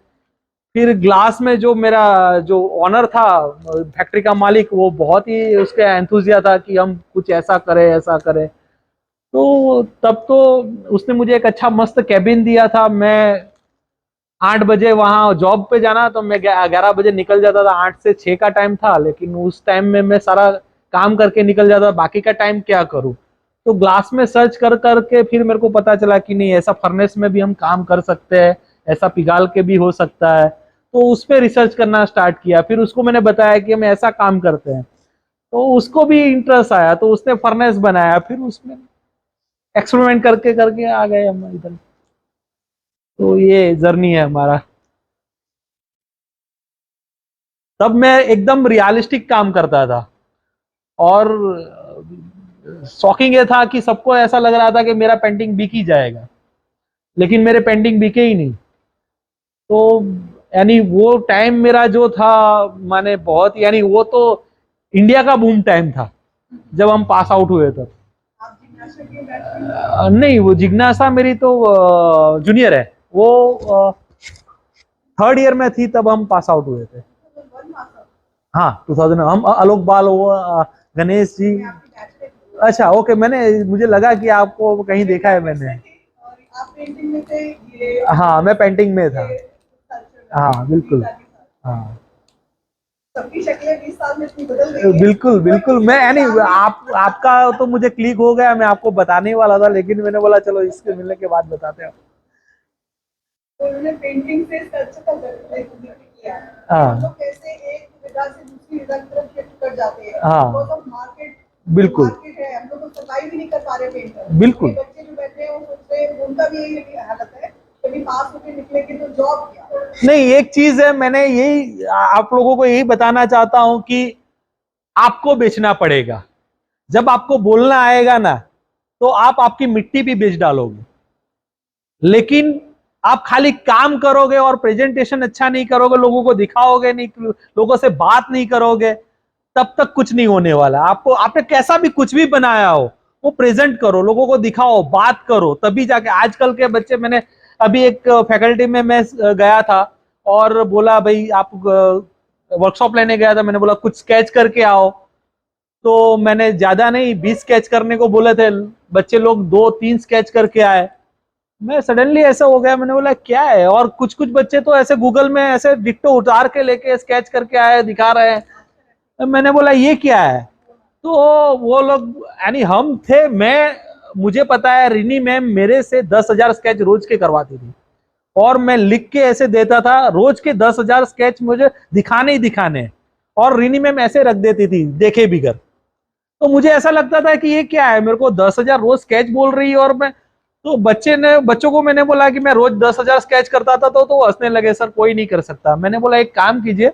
फिर ग्लास में जो मेरा जो ऑनर था, फैक्ट्री का मालिक, वो बहुत ही उसके एंथुजिया था कि हम कुछ ऐसा करें ऐसा करें। तो तब तो उसने मुझे एक अच्छा मस्त कैबिन दिया था। मैं 8 बजे वहाँ जॉब पे जाना, तो मैं 11 बजे निकल जाता था। 8 से 6 का टाइम था, लेकिन उस टाइम में मैं सारा काम करके निकल जाता। बाकी का टाइम क्या करूँ? तो ग्लास में सर्च कर करके फिर मेरे को पता चला कि नहीं, ऐसा फर्नेस में भी हम काम कर सकते हैं, ऐसा पिघाल के भी हो सकता है। तो उस पर रिसर्च करना स्टार्ट किया। फिर उसको मैंने बताया कि हम ऐसा काम करते हैं, तो उसको भी इंटरेस्ट आया, तो उसने फर्नेस बनाया। फिर उसमें एक्सपेरिमेंट करके करके आ गए हम इधर। तो ये जर्नी है हमारा। तब मैं एकदम रियलिस्टिक काम करता था, और शॉकिंग ये था कि सबको ऐसा लग रहा था कि मेरा पेंटिंग बिक ही जाएगा, लेकिन मेरे पेंटिंग बिके ही नहीं। तो यानी वो टाइम मेरा जो था, माने बहुत, यानी वो तो इंडिया का बूम टाइम था जब हम पास आउट हुए तब। नहीं, वो जिज्ञासा मेरी तो जूनियर है। वो थर्ड ईयर में थी तब हम पास आउट हुए थे। हाँ, 2000। हम आलोक बाल, वो गणेश जी। अच्छा, ओके। मुझे लगा कि आपको कहीं देखा है मैंने। हाँ, मैं पेंटिंग में था। हाँ, बिल्कुल। हाँ, सबकी शक्लें 20 साल में इतनी बदल गई हैं। बिल्कुल बिल्कुल। मैं यानी आपका तो मुझे क्लिक हो गया, मैं आपको बताने ही वाला था, लेकिन मैंने बोला चलो इसके मिलने के बाद बताते हैं। उन्होंने पेंटिंग से स्कल्पचर का किया। हाँ। हम लोग कैसे एक विधा से दूसरी विधा की तरफ शिफ्ट कर जाते हैं। हाँ। Because of मार्केट बिल्कुल है, हम लोग तो सफाई भी नहीं कर पा रहे पेंटर। बिल्कुल। ये बच्चे जो बैठे हैं वो सोचते हैं, उनका भी यही हालत है, कभी पास होकर निकलेंगे तो जॉब क्या। नहीं, एक चीज है, मैंने यही आप लोगों को यही बताना चाहता हूं कि आपको बेचना पड़ेगा। जब आपको बोलना आएगा ना, तो आप आपकी मिट्टी भी बेच डालोगे। लेकिन आप खाली काम करोगे और प्रेजेंटेशन अच्छा नहीं करोगे, लोगों को दिखाओगे नहीं, लोगों से बात नहीं करोगे, तब तक कुछ नहीं होने वाला। आपको, आपने कैसा भी कुछ भी बनाया हो, वो प्रेजेंट करो, लोगों को दिखाओ, बात करो, तभी जाके। आजकल के बच्चे, मैंने अभी एक फैकल्टी में मैं गया था, और बोला भाई आप वर्कशॉप लेने गया था, मैंने बोला कुछ स्केच करके आओ। तो मैंने ज्यादा नहीं, 20 स्केच करने को बोले थे, बच्चे लोग 2-3 स्केच करके आए। मैं सडनली ऐसा हो गया, मैंने बोला क्या है। और कुछ कुछ बच्चे तो ऐसे गूगल में ऐसे डिट्टो उतार के लेके स्केच करके आए, दिखा रहे हैं। तो मैंने बोला ये क्या है। तो वो लोग, यानी हम थे, मुझे पता है रिनी मैम मेरे से 10,000 स्केच रोज के करवाती थी, और मैं लिख के ऐसे देता था। रोज के 10,000 स्केच मुझे दिखाने ही दिखाने, और रिनी मैम ऐसे रख देती थी देखे बिगर। तो मुझे ऐसा लगता था कि ये क्या है, मेरे को 10,000 रोज स्केच बोल रही है। और मैं, तो बच्चों को मैंने बोला कि मैं रोज 10,000 स्केच करता था, तो हंसने लगे, सर कोई नहीं कर सकता। मैंने बोला एक काम कीजिए,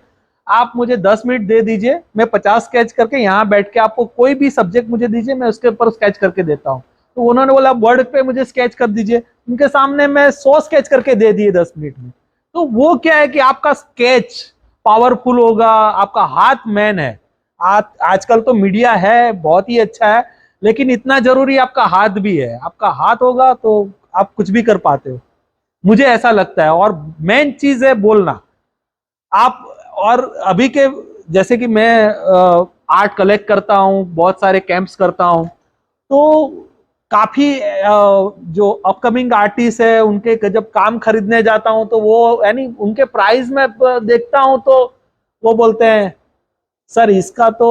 आप मुझे 10 मिनट दे दीजिए, मैं 50 स्केच करके यहाँ बैठ के, आपको कोई भी सब्जेक्ट मुझे दीजिए, मैं उसके ऊपर स्केच करके देता हूँ। तो उन्होंने बोला वर्ड पे मुझे स्केच कर दीजिए। उनके सामने मैं 100 स्केच करके दे दिए 10 मिनट में। तो वो क्या है कि आपका स्केच पावरफुल होगा, आपका हाथ मैन है। आजकल तो मीडिया है बहुत ही अच्छा है, लेकिन इतना जरूरी आपका हाथ भी है। आपका हाथ होगा तो आप कुछ भी कर पाते हो, मुझे ऐसा लगता है। और मेन चीज है बोलना। आप, और अभी के, जैसे कि मैं आर्ट कलेक्ट करता हूँ, बहुत सारे कैंप्स करता हूँ, तो काफी जो अपकमिंग आर्टिस्ट है, उनके जब काम खरीदने जाता हूँ, तो वो, यानी उनके प्राइस में देखता हूँ, तो वो बोलते हैं सर इसका तो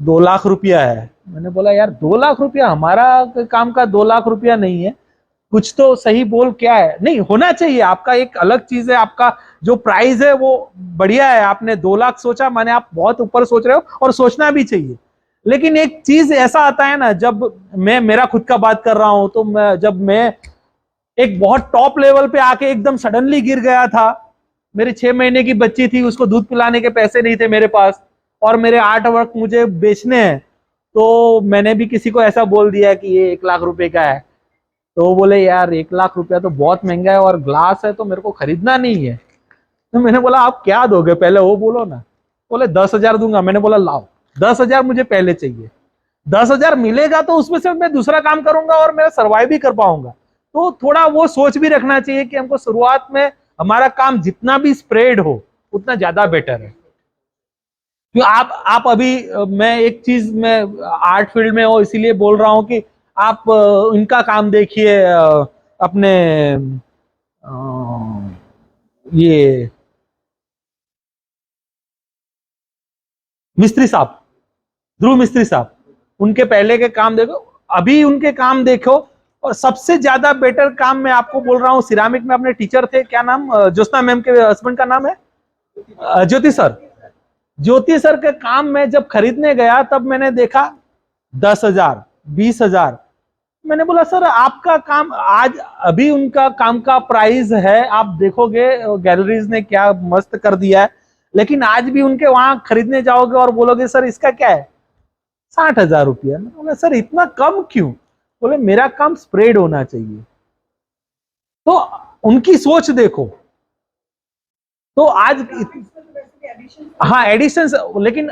2 लाख रुपया है। मैंने बोला यार 2 लाख रुपया, हमारा काम का 2 लाख रुपया नहीं है, कुछ तो सही बोल। क्या है, नहीं होना चाहिए आपका, एक अलग चीज है। आपका जो प्राइस है वो बढ़िया है, आपने 2 लाख सोचा, माने आप बहुत ऊपर सोच रहे हो, और सोचना भी चाहिए। लेकिन एक चीज ऐसा आता है ना, जब मैं मेरा खुद का बात कर रहा हूं, तो जब मैं एक बहुत टॉप लेवल पे आके एकदम सडनली गिर गया था। मेरी 6 महीने की बच्ची थी, उसको दूध पिलाने के पैसे नहीं थे मेरे पास, और मेरे आर्ट वर्क मुझे बेचने हैं। तो मैंने भी किसी को ऐसा बोल दिया कि ये 1 लाख रुपए का है। तो वो बोले यार 1 लाख रुपया तो बहुत महंगा है, और ग्लास है तो मेरे को खरीदना नहीं है। तो मैंने बोला आप क्या दोगे पहले वो बोलो ना। बोले 10,000 दूंगा। मैंने बोला लाओ, 10,000 मुझे पहले चाहिए। 10,000 मिलेगा तो उसमें से मैं दूसरा काम करूंगा, और मैं सर्वाइव भी कर पाऊंगा। तो थोड़ा वो सोच भी रखना चाहिए कि हमको शुरुआत में हमारा काम जितना भी स्प्रेड हो, उतना ज्यादा बेटर है। क्यों आप अभी, मैं एक चीज, मैं आर्ट फील्ड में हो इसीलिए बोल रहा हूं कि आप इनका काम देखिए, अपने ये मिस्त्री साहब, ध्रुव मिस्त्री साहब, उनके पहले के काम देखो, अभी उनके काम देखो, और सबसे ज्यादा बेटर काम मैं आपको बोल रहा हूँ, सिरामिक में अपने टीचर थे, क्या नाम, ज्योत्सना मैम के हस्बैंड का नाम है, ज्योति सर। ज्योति सर के काम में जब खरीदने गया तब मैंने देखा 10,000, 20,000। मैंने बोला सर आपका काम आज, अभी उनका काम का प्राइस है, आप देखोगे गैलरीज ने क्या मस्त कर दिया है, लेकिन आज भी उनके वहां खरीदने जाओगे और बोलोगे सर इसका क्या है, 60,000 रुपया। मैंने बोला सर इतना कम क्यों? बोले मेरा काम स्प्रेड होना चाहिए। तो उनकी सोच देखो। तो आज हाँ एडिशन, लेकिन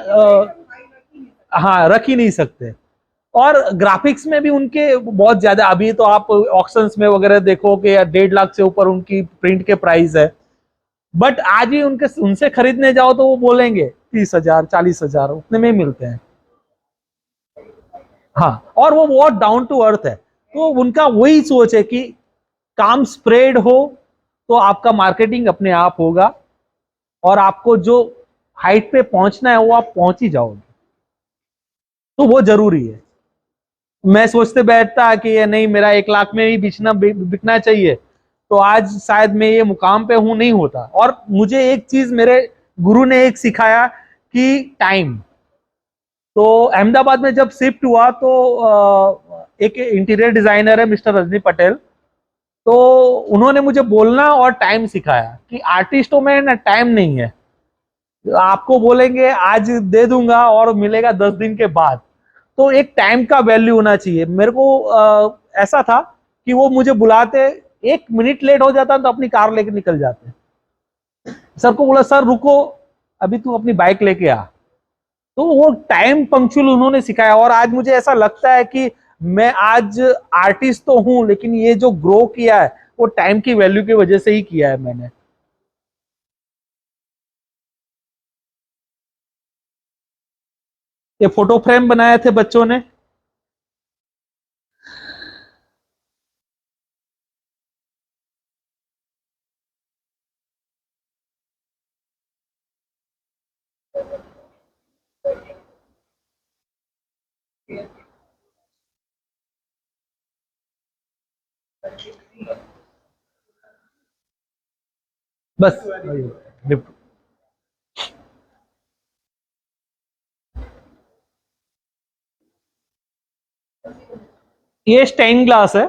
हाँ रख ही नहीं सकते। और ग्राफिक्स में भी उनके बहुत ज्यादा, अभी तो आप ऑक्शंस में वगैरह देखो कि 1.5 लाख से ऊपर उनकी प्रिंट के प्राइस है, बट आज ही उनसे खरीदने जाओ तो वो बोलेंगे 30,000, 40,000 उतने में ही मिलते हैं। हाँ, और वो बहुत डाउन टू अर्थ है। तो उनका वही सोच है कि काम स्प्रेड हो तो आपका मार्केटिंग अपने आप होगा, और आपको जो हाइट पे पहुंचना है वो आप पहुंच ही जाओगे। तो वो जरूरी है। मैं सोचते बैठता कि ये नहीं, मेरा 1 लाख में ही बिकना चाहिए, तो आज शायद मैं ये मुकाम पे हूं नहीं होता। और मुझे एक चीज मेरे गुरु ने एक सिखाया कि टाइम। तो अहमदाबाद में जब शिफ्ट हुआ तो एक इंटीरियर डिजाइनर है मिस्टर रजनी पटेल, तो उन्होंने मुझे बोलना और टाइम सिखाया कि आर्टिस्टों में ना टाइम नहीं है, आपको बोलेंगे आज दे दूंगा और मिलेगा 10 दिन के बाद। तो एक टाइम का वैल्यू होना चाहिए। मेरे को ऐसा था कि वो मुझे बुलाते, 1 मिनट लेट हो जाता तो अपनी कार लेके निकल जाते। सर को बोला सर रुको, अभी तू अपनी बाइक लेके आ। तो वो टाइम पंक्चुअल उन्होंने सिखाया। और आज मुझे ऐसा लगता है कि मैं आज आर्टिस्ट तो हूं, लेकिन ये जो ग्रो किया है वो टाइम की वैल्यू की वजह से ही किया है मैंने। ये फोटो फ्रेम बनाए थे बच्चों ने। बस ये स्टेन ग्लास है।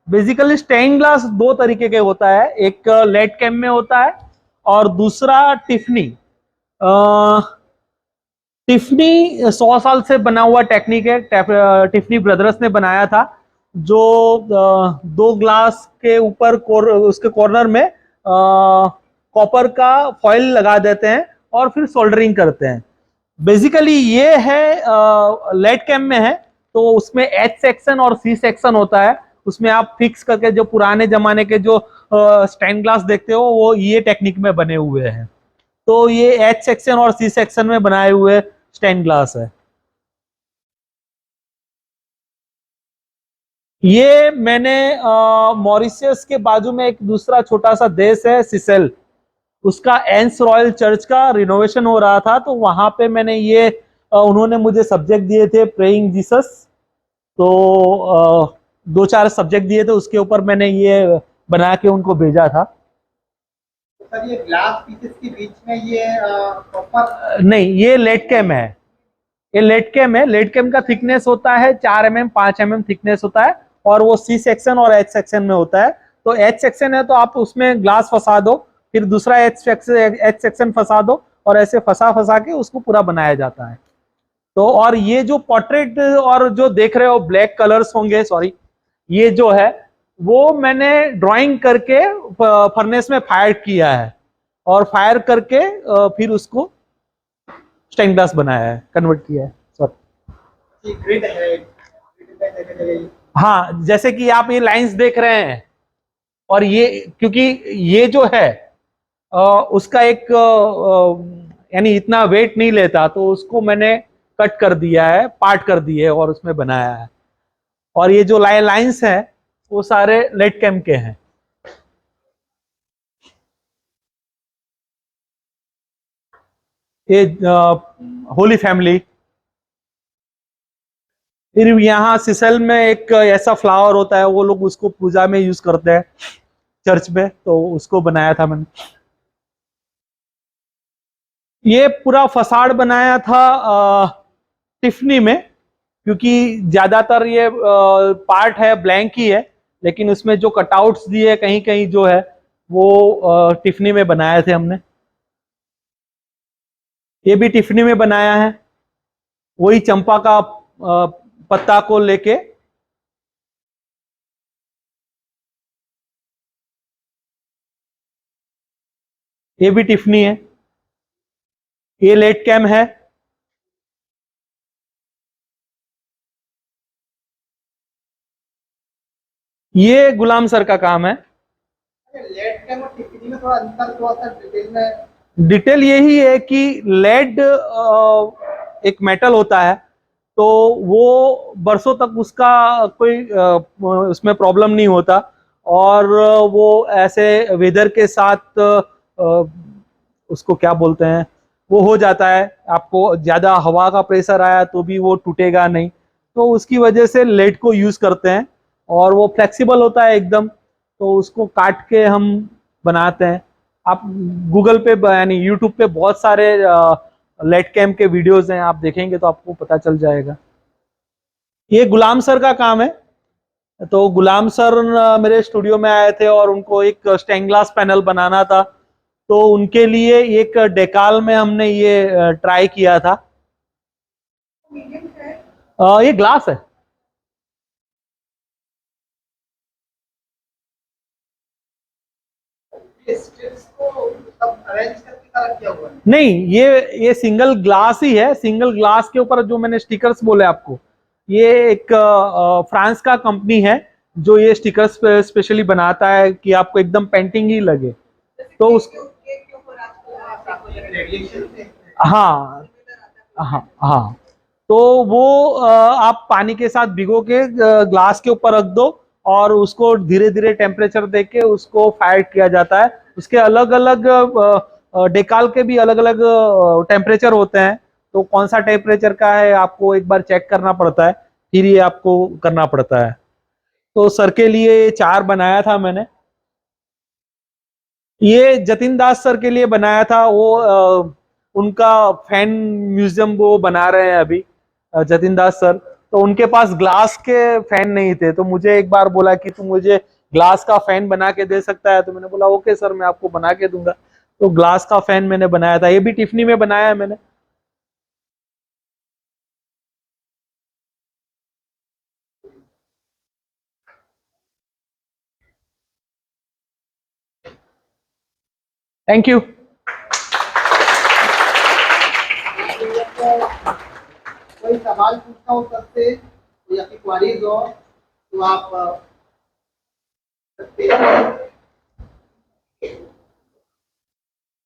बेसिकली स्टेन ग्लास दो तरीके के होता है, एक लेड कैम में होता है और दूसरा टिफनी। टिफनी 100 साल से बना हुआ टेक्निक है, टिफनी ब्रदर्स ने बनाया था, जो दो ग्लास के ऊपर उसके कॉर्नर में कॉपर का फॉइल लगा देते हैं और फिर सोल्डरिंग करते हैं। बेसिकली ये है लेड कैम में है, तो उसमें एच सेक्शन और सी सेक्शन होता है। उसमें आप फिक्स करके जो पुराने जमाने के जो स्टेन ग्लास देखते हो वो ये टेक्निक में बने हुए हैं। तो ये एच सेक्शन और सी सेक्शन में बनाए हुए स्टेन ग्लास है। ये मैंने मॉरिशस के बाजू में एक दूसरा छोटा सा देश है सिसेल, उसका एंस रॉयल चर्च का रिनोवेशन हो रहा था, तो वहां पे मैंने ये उन्होंने मुझे सब्जेक्ट दिए थे प्रेइंग जीसस। तो 2-4 सब्जेक्ट दिए थे, उसके ऊपर मैंने ये बना के उनको भेजा था। सर ये ग्लास पीसेस के बीच में ये प्रॉपर नहीं, ये लेड कैम है। ये लेड कैम है। लेड कैम का थिकनेस होता है 4 mm, 5 mm थिकनेस होता है, और वो सी सेक्शन और एच सेक्शन में होता है। तो एच सेक्शन है तो आप उसमें ग्लास फंसा दो, फिर दूसरा एच सेक्शन फंसा दो, और ऐसे फंसा फंसा के उसको पूरा बनाया जाता है। तो और ये जो पोर्ट्रेट और जो देख रहे हो ब्लैक कलर्स होंगे, सॉरी, ये जो है वो मैंने ड्राइंग करके फर्नेस में फायर किया है, और फायर करके फिर उसको स्टेन ग्लास बनाया है, कन्वर्ट किया है। सॉरी, ग्रिड है, ग्रिड हाँ, जैसे कि आप ये लाइंस देख रहे हैं, और ये क्योंकि ये जो है उसका एक यानी इतना वेट नहीं लेता, तो उसको मैंने कट कर दिया है, पार्ट कर दिए है और उसमें बनाया है। और ये जो लाइंस है वो सारे लेड कैम के हैं। ये होली फैमिली, फिर यहाँ सिसल में एक ऐसा फ्लावर होता है, वो लोग उसको पूजा में यूज करते हैं चर्च में, तो उसको बनाया था मैंने। ये पूरा फसाड बनाया था टिफनी में, क्योंकि ज्यादातर ये पार्ट है ब्लैंक ही है, लेकिन उसमें जो कटआउट्स दिए कहीं कहीं जो है वो टिफनी में बनाए थे हमने। ये भी टिफनी में बनाया है, वही चंपा का पत्ता को लेके। ये भी टिफनी है, ये लेट कैम है। ये गुलाम सर का काम है। लेड कैम और टिफनी में थोड़ा अंतर, थोड़ा सा डिटेल में। डिटेल यही है कि लेड एक मेटल होता है, तो वो बरसों तक उसका कोई उसमें प्रॉब्लम नहीं होता, और वो ऐसे वेदर के साथ उसको क्या बोलते हैं, वो हो जाता है। आपको ज्यादा हवा का प्रेशर आया तो भी वो टूटेगा नहीं, तो उसकी वजह से लेड को यूज करते हैं, और वो फ्लेक्सिबल होता है एकदम, तो उसको काट के हम बनाते हैं। आप गूगल पे यानी यूट्यूब पे बहुत सारे लेड कैम के वीडियोस हैं, आप देखेंगे तो आपको पता चल जाएगा। ये गुलाम सर का काम है। तो गुलाम सर मेरे स्टूडियो में आए थे और उनको एक स्टेन ग्लास पैनल बनाना था, तो उनके लिए एक डेकाल में हमने ये ट्राई किया था। मीडियम है। ये ग्लास है। स्ट्रिप्स को सब अरेंज करके कलर किया हुआ है। नहीं, ये सिंगल ग्लास ही है। सिंगल ग्लास के ऊपर जो मैंने स्टिकर्स बोले आपको, ये एक फ्रांस का कंपनी है जो ये स्टिकर्स स्पेशली बनाता है कि आपको एकदम पेंटिंग ही लगे। तो उस केक के ऊपर आजकल आपको ये रेडिएशन से हाँ हाँ हाँ, तो वो आप पानी के साथ भिगो के ग्लास के ऊपर रख दो, और उसको धीरे धीरे टेम्परेचर देके उसको फायर किया जाता है। उसके अलग अलग डेकाल के भी अलग अलग टेम्परेचर होते हैं, तो कौन सा टेम्परेचर का है आपको एक बार चेक करना पड़ता है, फिर ये आपको करना पड़ता है। तो सर के लिए 4 बनाया था मैंने। ये जतिन दास सर के लिए बनाया था, वो उनका फैन म्यूजियम वो बना रहे हैं अभी, जतिन दास सर। तो उनके पास ग्लास के फैन नहीं थे, तो मुझे एक बार बोला कि तू मुझे ग्लास का फैन बना के दे सकता है, तो मैंने बोला ओके सर, मैं आपको बना के दूंगा। तो ग्लास का फैन मैंने बनाया था, ये भी टिफनी में बनाया है मैंने। Thank you. कोई सवाल पूछना हो सबसे, कोई आपकी क्वारीज हो तो आप सकते हैं।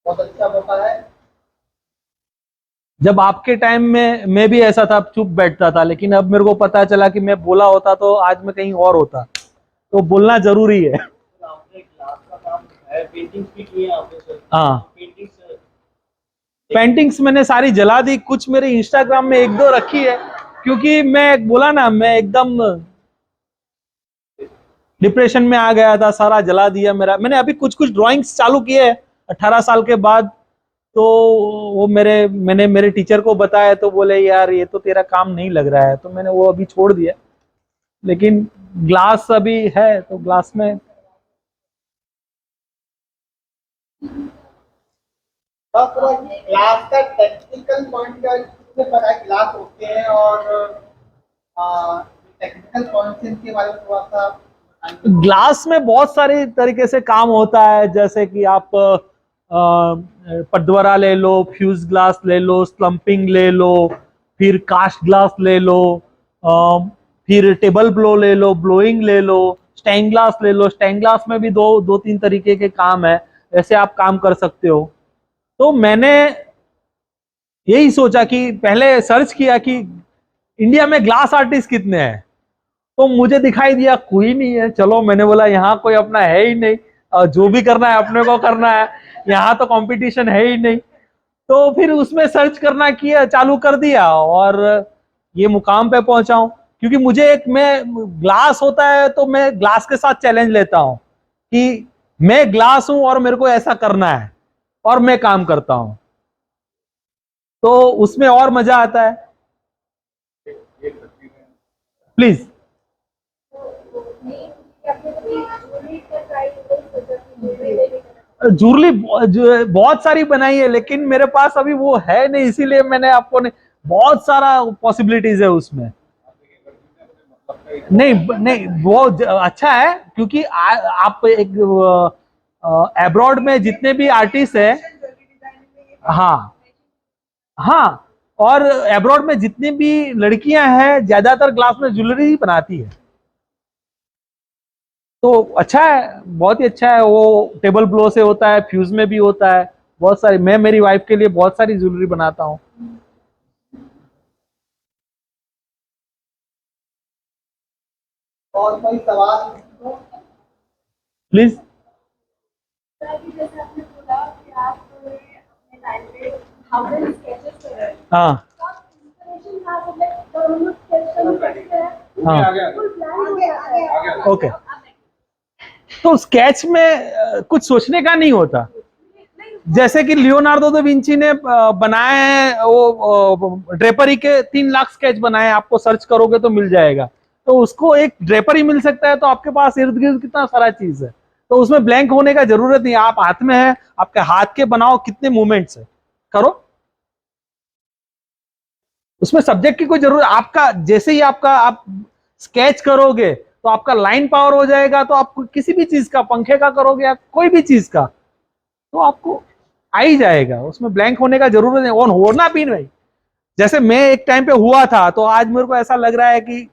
बहुत अच्छा मौका है। जब आपके टाइम में मैं भी ऐसा था, चुप बैठता था, लेकिन अब मेरे को पता चला कि मैं बोला होता तो आज मैं कहीं और होता, तो बोलना जरूरी है। आपने क्लास का काम है, पेंटिंग्स भी की है आपने सर? हाँ, पेंटिंग्स पेंटिंग्स मैंने सारी जला दी, कुछ मेरे इंस्टाग्राम में 1-2 रखी है, क्योंकि मैं बोला ना, मैं एकदम डिप्रेशन में आ गया था, सारा जला दिया मेरा। मैंने अभी कुछ कुछ ड्राइंग्स चालू किए हैं 18 साल के बाद। तो वो मैंने मेरे टीचर को बताया, तो बोले यार ये तो तेरा काम नहीं लग रहा है, तो मैंने वो अभी छोड़ दिया। लेकिन ग्लास अभी है, तो ग्लास में बस थोड़ा ग्लास का टेक्निकल पॉइंट का मुझे पता है, ग्लास होते हैं और टेक्निकल पॉइंट्स के बारे में थोड़ा सा बताएंगे? ग्लास में बहुत सारे तरीके से काम होता है, जैसे कि आप पटद्वारा ले लो, फ्यूज ग्लास ले लो, स्लम्पिंग ले लो, फिर कास्ट ग्लास ले लो, फिर टेबल ब्लो ले लो, ब्लोइंग ले लो, स्टेन ग्लास ले लो। स्टेन ग्लास में भी दो तीन तरीके के काम है, ऐसे आप काम कर सकते हो। तो मैंने यही सोचा कि पहले सर्च किया कि इंडिया में ग्लास आर्टिस्ट कितने हैं, तो मुझे दिखाई दिया कोई नहीं है। चलो, मैंने बोला यहाँ कोई अपना है ही नहीं, और जो भी करना है अपने को करना है, यहाँ तो कंपटीशन है ही नहीं। तो फिर उसमें सर्च करना किया, चालू कर दिया, और ये मुकाम पे पहुंचा हूं। क्योंकि मुझे एक मैं ग्लास होता है तो मैं ग्लास के साथ चैलेंज लेता हूं कि मैं ग्लास हूं और मेरे को ऐसा करना है और मैं काम करता हूं, तो उसमें और मजा आता है। प्लीज। जूरली बहुत सारी बनाई है, लेकिन मेरे पास अभी वो है नहीं, इसीलिए मैंने आपको नहीं, बहुत सारा पॉसिबिलिटीज है उसमें। नहीं नहीं, वो अच्छा है क्योंकि आप एक अब्रॉड में जितने भी आर्टिस्ट है, हाँ हाँ, और अब्रॉड में जितनी भी लड़कियां हैं ज्यादातर ग्लास में ज्वेलरी ही बनाती है, तो अच्छा है, बहुत ही अच्छा है। वो टेबल ब्लो से होता है, फ्यूज में भी होता है, बहुत सारी। मैं मेरी वाइफ के लिए बहुत सारी ज्वेलरी बनाता हूँ। और कोई सवाल? प्लीज। हाँ हाँ, ओके। तो स्केच में कुछ सोचने का नहीं होता। जैसे कि लियोनार्डो दा विंची ने बनाए हैं, वो ड्रेपरी के 3 लाख स्केच बनाए हैं, आपको सर्च करोगे तो मिल जाएगा। तो उसको एक ड्रेपरी मिल सकता है, तो आपके पास इर्द गिर्द कितना सारा चीज है, तो उसमें ब्लैंक होने का जरूरत नहीं। आप हाथ में है, आपके हाथ के बनाओ, कितने मूवमेंट्स है, करो। उसमें सब्जेक्ट की कोई जरूरत, आपका जैसे ही आपका आप स्केच करोगे तो आपका लाइन पावर हो जाएगा, तो आप किसी भी चीज का, पंखे का करोगे या कोई भी चीज का, तो आपको आ ही जाएगा। उसमें ब्लैंक होने का जरूरत नहीं, और होना भी नहीं। जैसे मैं एक टाइम पे हुआ था, तो आज मेरे को ऐसा लग रहा है कि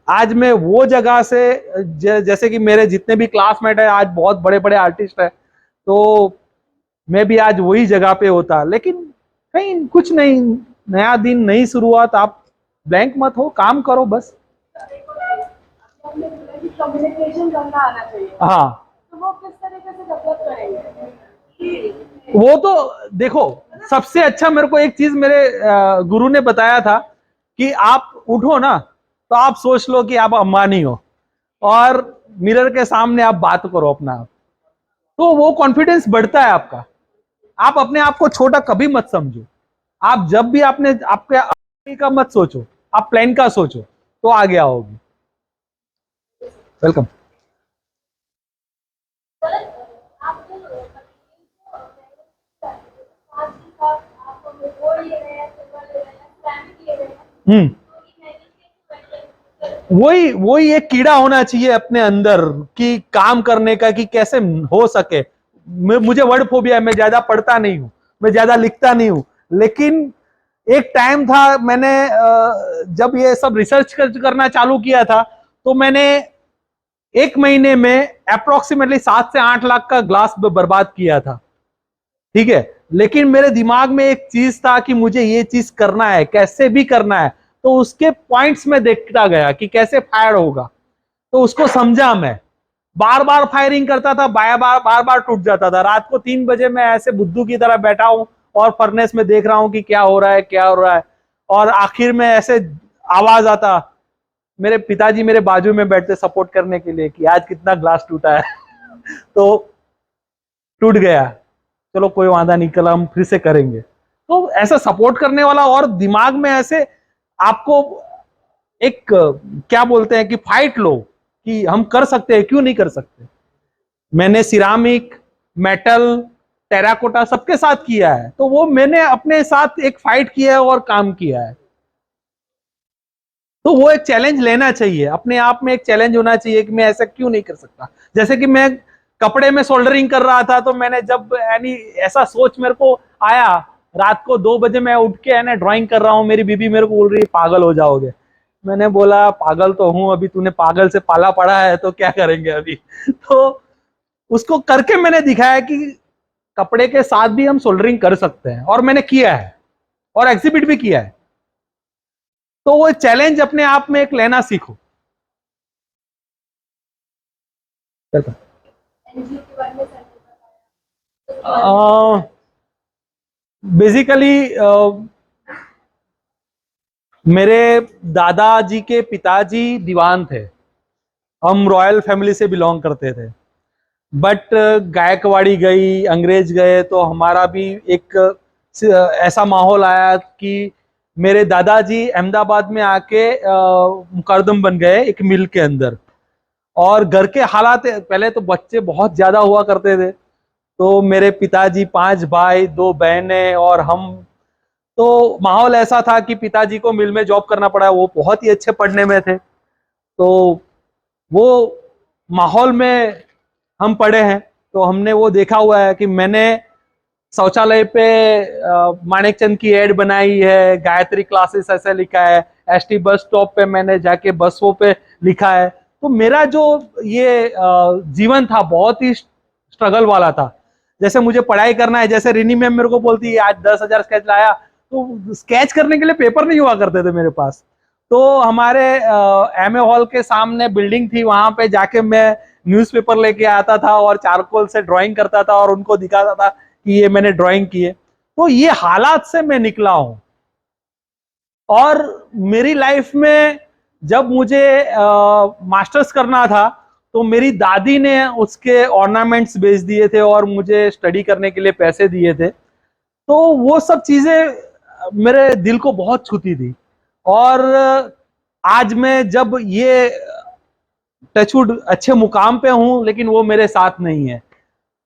आज मैं वो जगह से जैसे कि मेरे जितने भी क्लासमेट है आज बहुत बड़े बड़े आर्टिस्ट है, तो मैं भी आज वही जगह पे होता। लेकिन कहीं कुछ नहीं, नया दिन, नई शुरुआत, आप ब्लैंक मत हो, काम करो बस। कम्युनिकेशन करना आना चाहिए, हाँ, तो वो किस तरीके से डेवलप करेंगे? वो तो देखो, सबसे अच्छा मेरे को एक चीज मेरे गुरु ने बताया था कि आप उठो ना, तो आप सोच लो कि आप अंबानी हो, और मिरर के सामने आप बात करो अपना आप, तो वो कॉन्फिडेंस बढ़ता है आपका। आप अपने आप को छोटा कभी मत समझो। आप जब भी आपने आपके आगे का मत सोचो, आप प्लान का सोचो, तो आगे आओगे। वेलकम। हम्म, वही वही एक कीड़ा होना चाहिए अपने अंदर कि काम करने का, कि कैसे हो सके। मुझे वर्ड फोबिया है, मैं ज्यादा पढ़ता नहीं हूं, मैं ज्यादा लिखता नहीं हूं, लेकिन एक टाइम था, मैंने जब ये सब रिसर्च करना चालू किया था, तो मैंने 1 महीने में अप्रोक्सीमेटली 7 से 8 लाख का ग्लास बर्बाद किया था। ठीक है, लेकिन मेरे दिमाग में एक चीज था कि मुझे ये चीज करना है, कैसे भी करना है, तो उसके पॉइंट्स में देखता गया कि कैसे फायर होगा, तो उसको समझा मैं। बार बार फायरिंग करता था, बार बार टूट जाता था। रात को 3 बजे मैं ऐसे बुद्धू की तरह बैठा हूं और फर्नेस में देख रहा हूं कि क्या हो रहा है, क्या हो रहा है, और आखिर में ऐसे आवाज आता, मेरे पिताजी मेरे बाजू में बैठते सपोर्ट करने के लिए कि आज कितना ग्लास टूटा है तो टूट गया, चलो कोई वादा नहीं, कल हम फिर से करेंगे। तो ऐसा सपोर्ट करने वाला, और दिमाग में ऐसे आपको एक क्या बोलते हैं कि फाइट लो, कि हम कर सकते हैं, क्यों नहीं कर सकते। मैंने सिरामिक, मेटल, टेराकोटा सबके साथ किया है, तो वो मैंने अपने साथ एक फाइट किया है और काम किया है। तो वो एक चैलेंज लेना चाहिए, अपने आप में एक चैलेंज होना चाहिए कि मैं ऐसा क्यों नहीं कर सकता। जैसे कि मैं कपड़े में सोल्डरिंग कर रहा था, तो मैंने जब यानी ऐसा सोच मेरे को आया, रात को 2 बजे मैं उठ के है ना ड्राइंग कर रहा हूँ, मेरी बीबी मेरे को बोल रही है पागल हो जाओगे। मैंने बोला पागल तो हूं, अभी तूने पागल से पाला पड़ा है तो क्या करेंगे अभी तो उसको करके मैंने दिखाया कि कपड़े के साथ भी हम सोल्डरिंग कर सकते हैं, और मैंने किया है और एग्जिबिट भी किया है। तो वो चैलेंज अपने आप में एक लेना सीखो। बेसिकली मेरे दादाजी के पिताजी दीवान थे। हम रॉयल फैमिली से बिलोंग करते थे, बट गायकवाड़ी गई, अंग्रेज गए, तो हमारा भी एक ऐसा माहौल आया कि मेरे दादाजी अहमदाबाद में आके मुकर्दम बन गए एक मिल के अंदर। और घर के हालात, पहले तो बच्चे बहुत ज्यादा हुआ करते थे, तो मेरे पिताजी 5 भाई 2 बहनें और हम, तो माहौल ऐसा था कि पिताजी को मिल में जॉब करना पड़ा। वो बहुत ही अच्छे पढ़ने में थे, तो वो माहौल में हम पढ़े हैं। तो हमने वो देखा हुआ है कि मैंने शौचालय पे माणिकचंद की एड बनाई है, गायत्री क्लासेस ऐसे लिखा है, एसटी बस स्टॉप पे मैंने जाके बसों पे लिखा है। तो मेरा जो ये जीवन था बहुत ही स्ट्रगल वाला था। जैसे मुझे पढ़ाई करना है, जैसे रिनी मैम मेरे को बोलती है आज 10,000 स्केच लाया, तो स्केच करने के लिए पेपर नहीं हुआ करते थे मेरे पास। तो हमारे एमए हॉल के सामने बिल्डिंग थी, वहां पे जाके मैं न्यूज़पेपर लेके आता था और चारकोल से ड्राइंग करता था और उनको दिखाता था कि ये मैंने ड्राइंग की है। तो ये हालात से मैं निकला हूं। और मेरी लाइफ में जब मुझे मास्टर्स करना था, तो मेरी दादी ने उसके ऑर्नामेंट्स बेच दिए थे और मुझे स्टडी करने के लिए पैसे दिए थे। तो वो सब चीजें मेरे दिल को बहुत छूती थी। और आज मैं जब ये टचवुड अच्छे मुकाम पे हूं, लेकिन वो मेरे साथ नहीं है।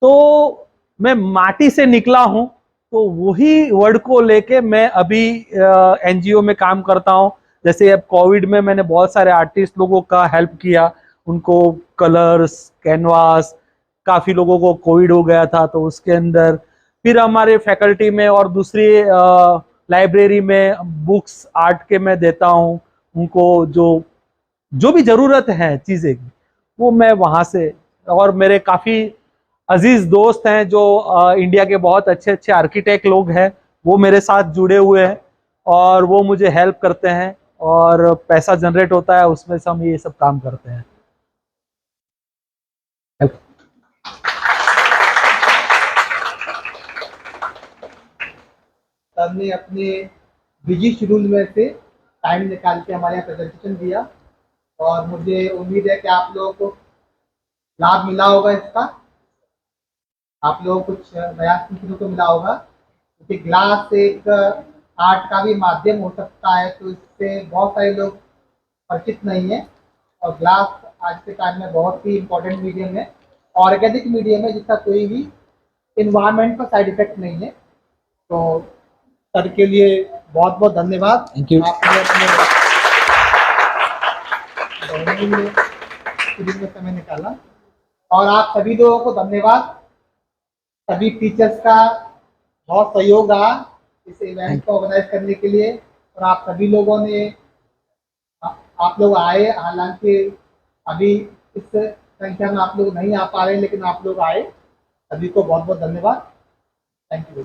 तो मैं माटी से निकला हूं, तो वही वर्ड को लेके मैं अभी एनजीओ में काम करता हूं। जैसे अब कोविड में मैंने बहुत सारे आर्टिस्ट लोगों का हेल्प किया, उनको कलर्स, कैनवास, काफी लोगों को कोविड हो गया था तो उसके अंदर। फिर हमारे फैकल्टी में और दूसरी लाइब्रेरी में बुक्स आर्ट के मैं देता हूं उनको, जो जो भी जरूरत है चीजें की, वो मैं वहां से। और मेरे काफी अजीज दोस्त हैं जो इंडिया के बहुत अच्छे अच्छे आर्किटेक्ट लोग हैं, वो मेरे साथ जुड़े हुए हैं और वो मुझे हेल्प करते हैं और पैसा जनरेट होता है उसमें से हम ये सब काम करते हैं। सर ने अपने बिजी शेड्यूल में से टाइम निकाल के हमारे यहाँ प्रेजेंटेशन दिया और मुझे उम्मीद है कि आप लोगों को लाभ मिला होगा इसका। आप लोगों को कुछ नया सीखने को मिला होगा, क्योंकि ग्लास एक आर्ट का भी माध्यम हो सकता है, तो इससे बहुत सारे लोग परिचित नहीं है। और ग्लास आज के टाइम में बहुत ही इम्पोर्टेंट मीडियम है, ऑर्गेनिक मीडियम है, जिसका कोई भी इन्वायरमेंट पर साइड इफेक्ट नहीं है। तो सर के लिए बहुत बहुत धन्यवाद। Thank you. आपने अपने बहुमूल्य में समय निकाला। और आप सभी लोगों को धन्यवाद। सभी टीचर्स का बहुत सहयोग रहा इस इवेंट को ऑर्गेनाइज करने के लिए। और आप सभी लोगों ने, आप लोग आए, हालांकि अभी इस संख्या में आप लोग नहीं आ पा रहे, लेकिन आप लोग आए, सभी को बहुत बहुत धन्यवाद। Thank you.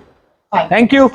Thank you.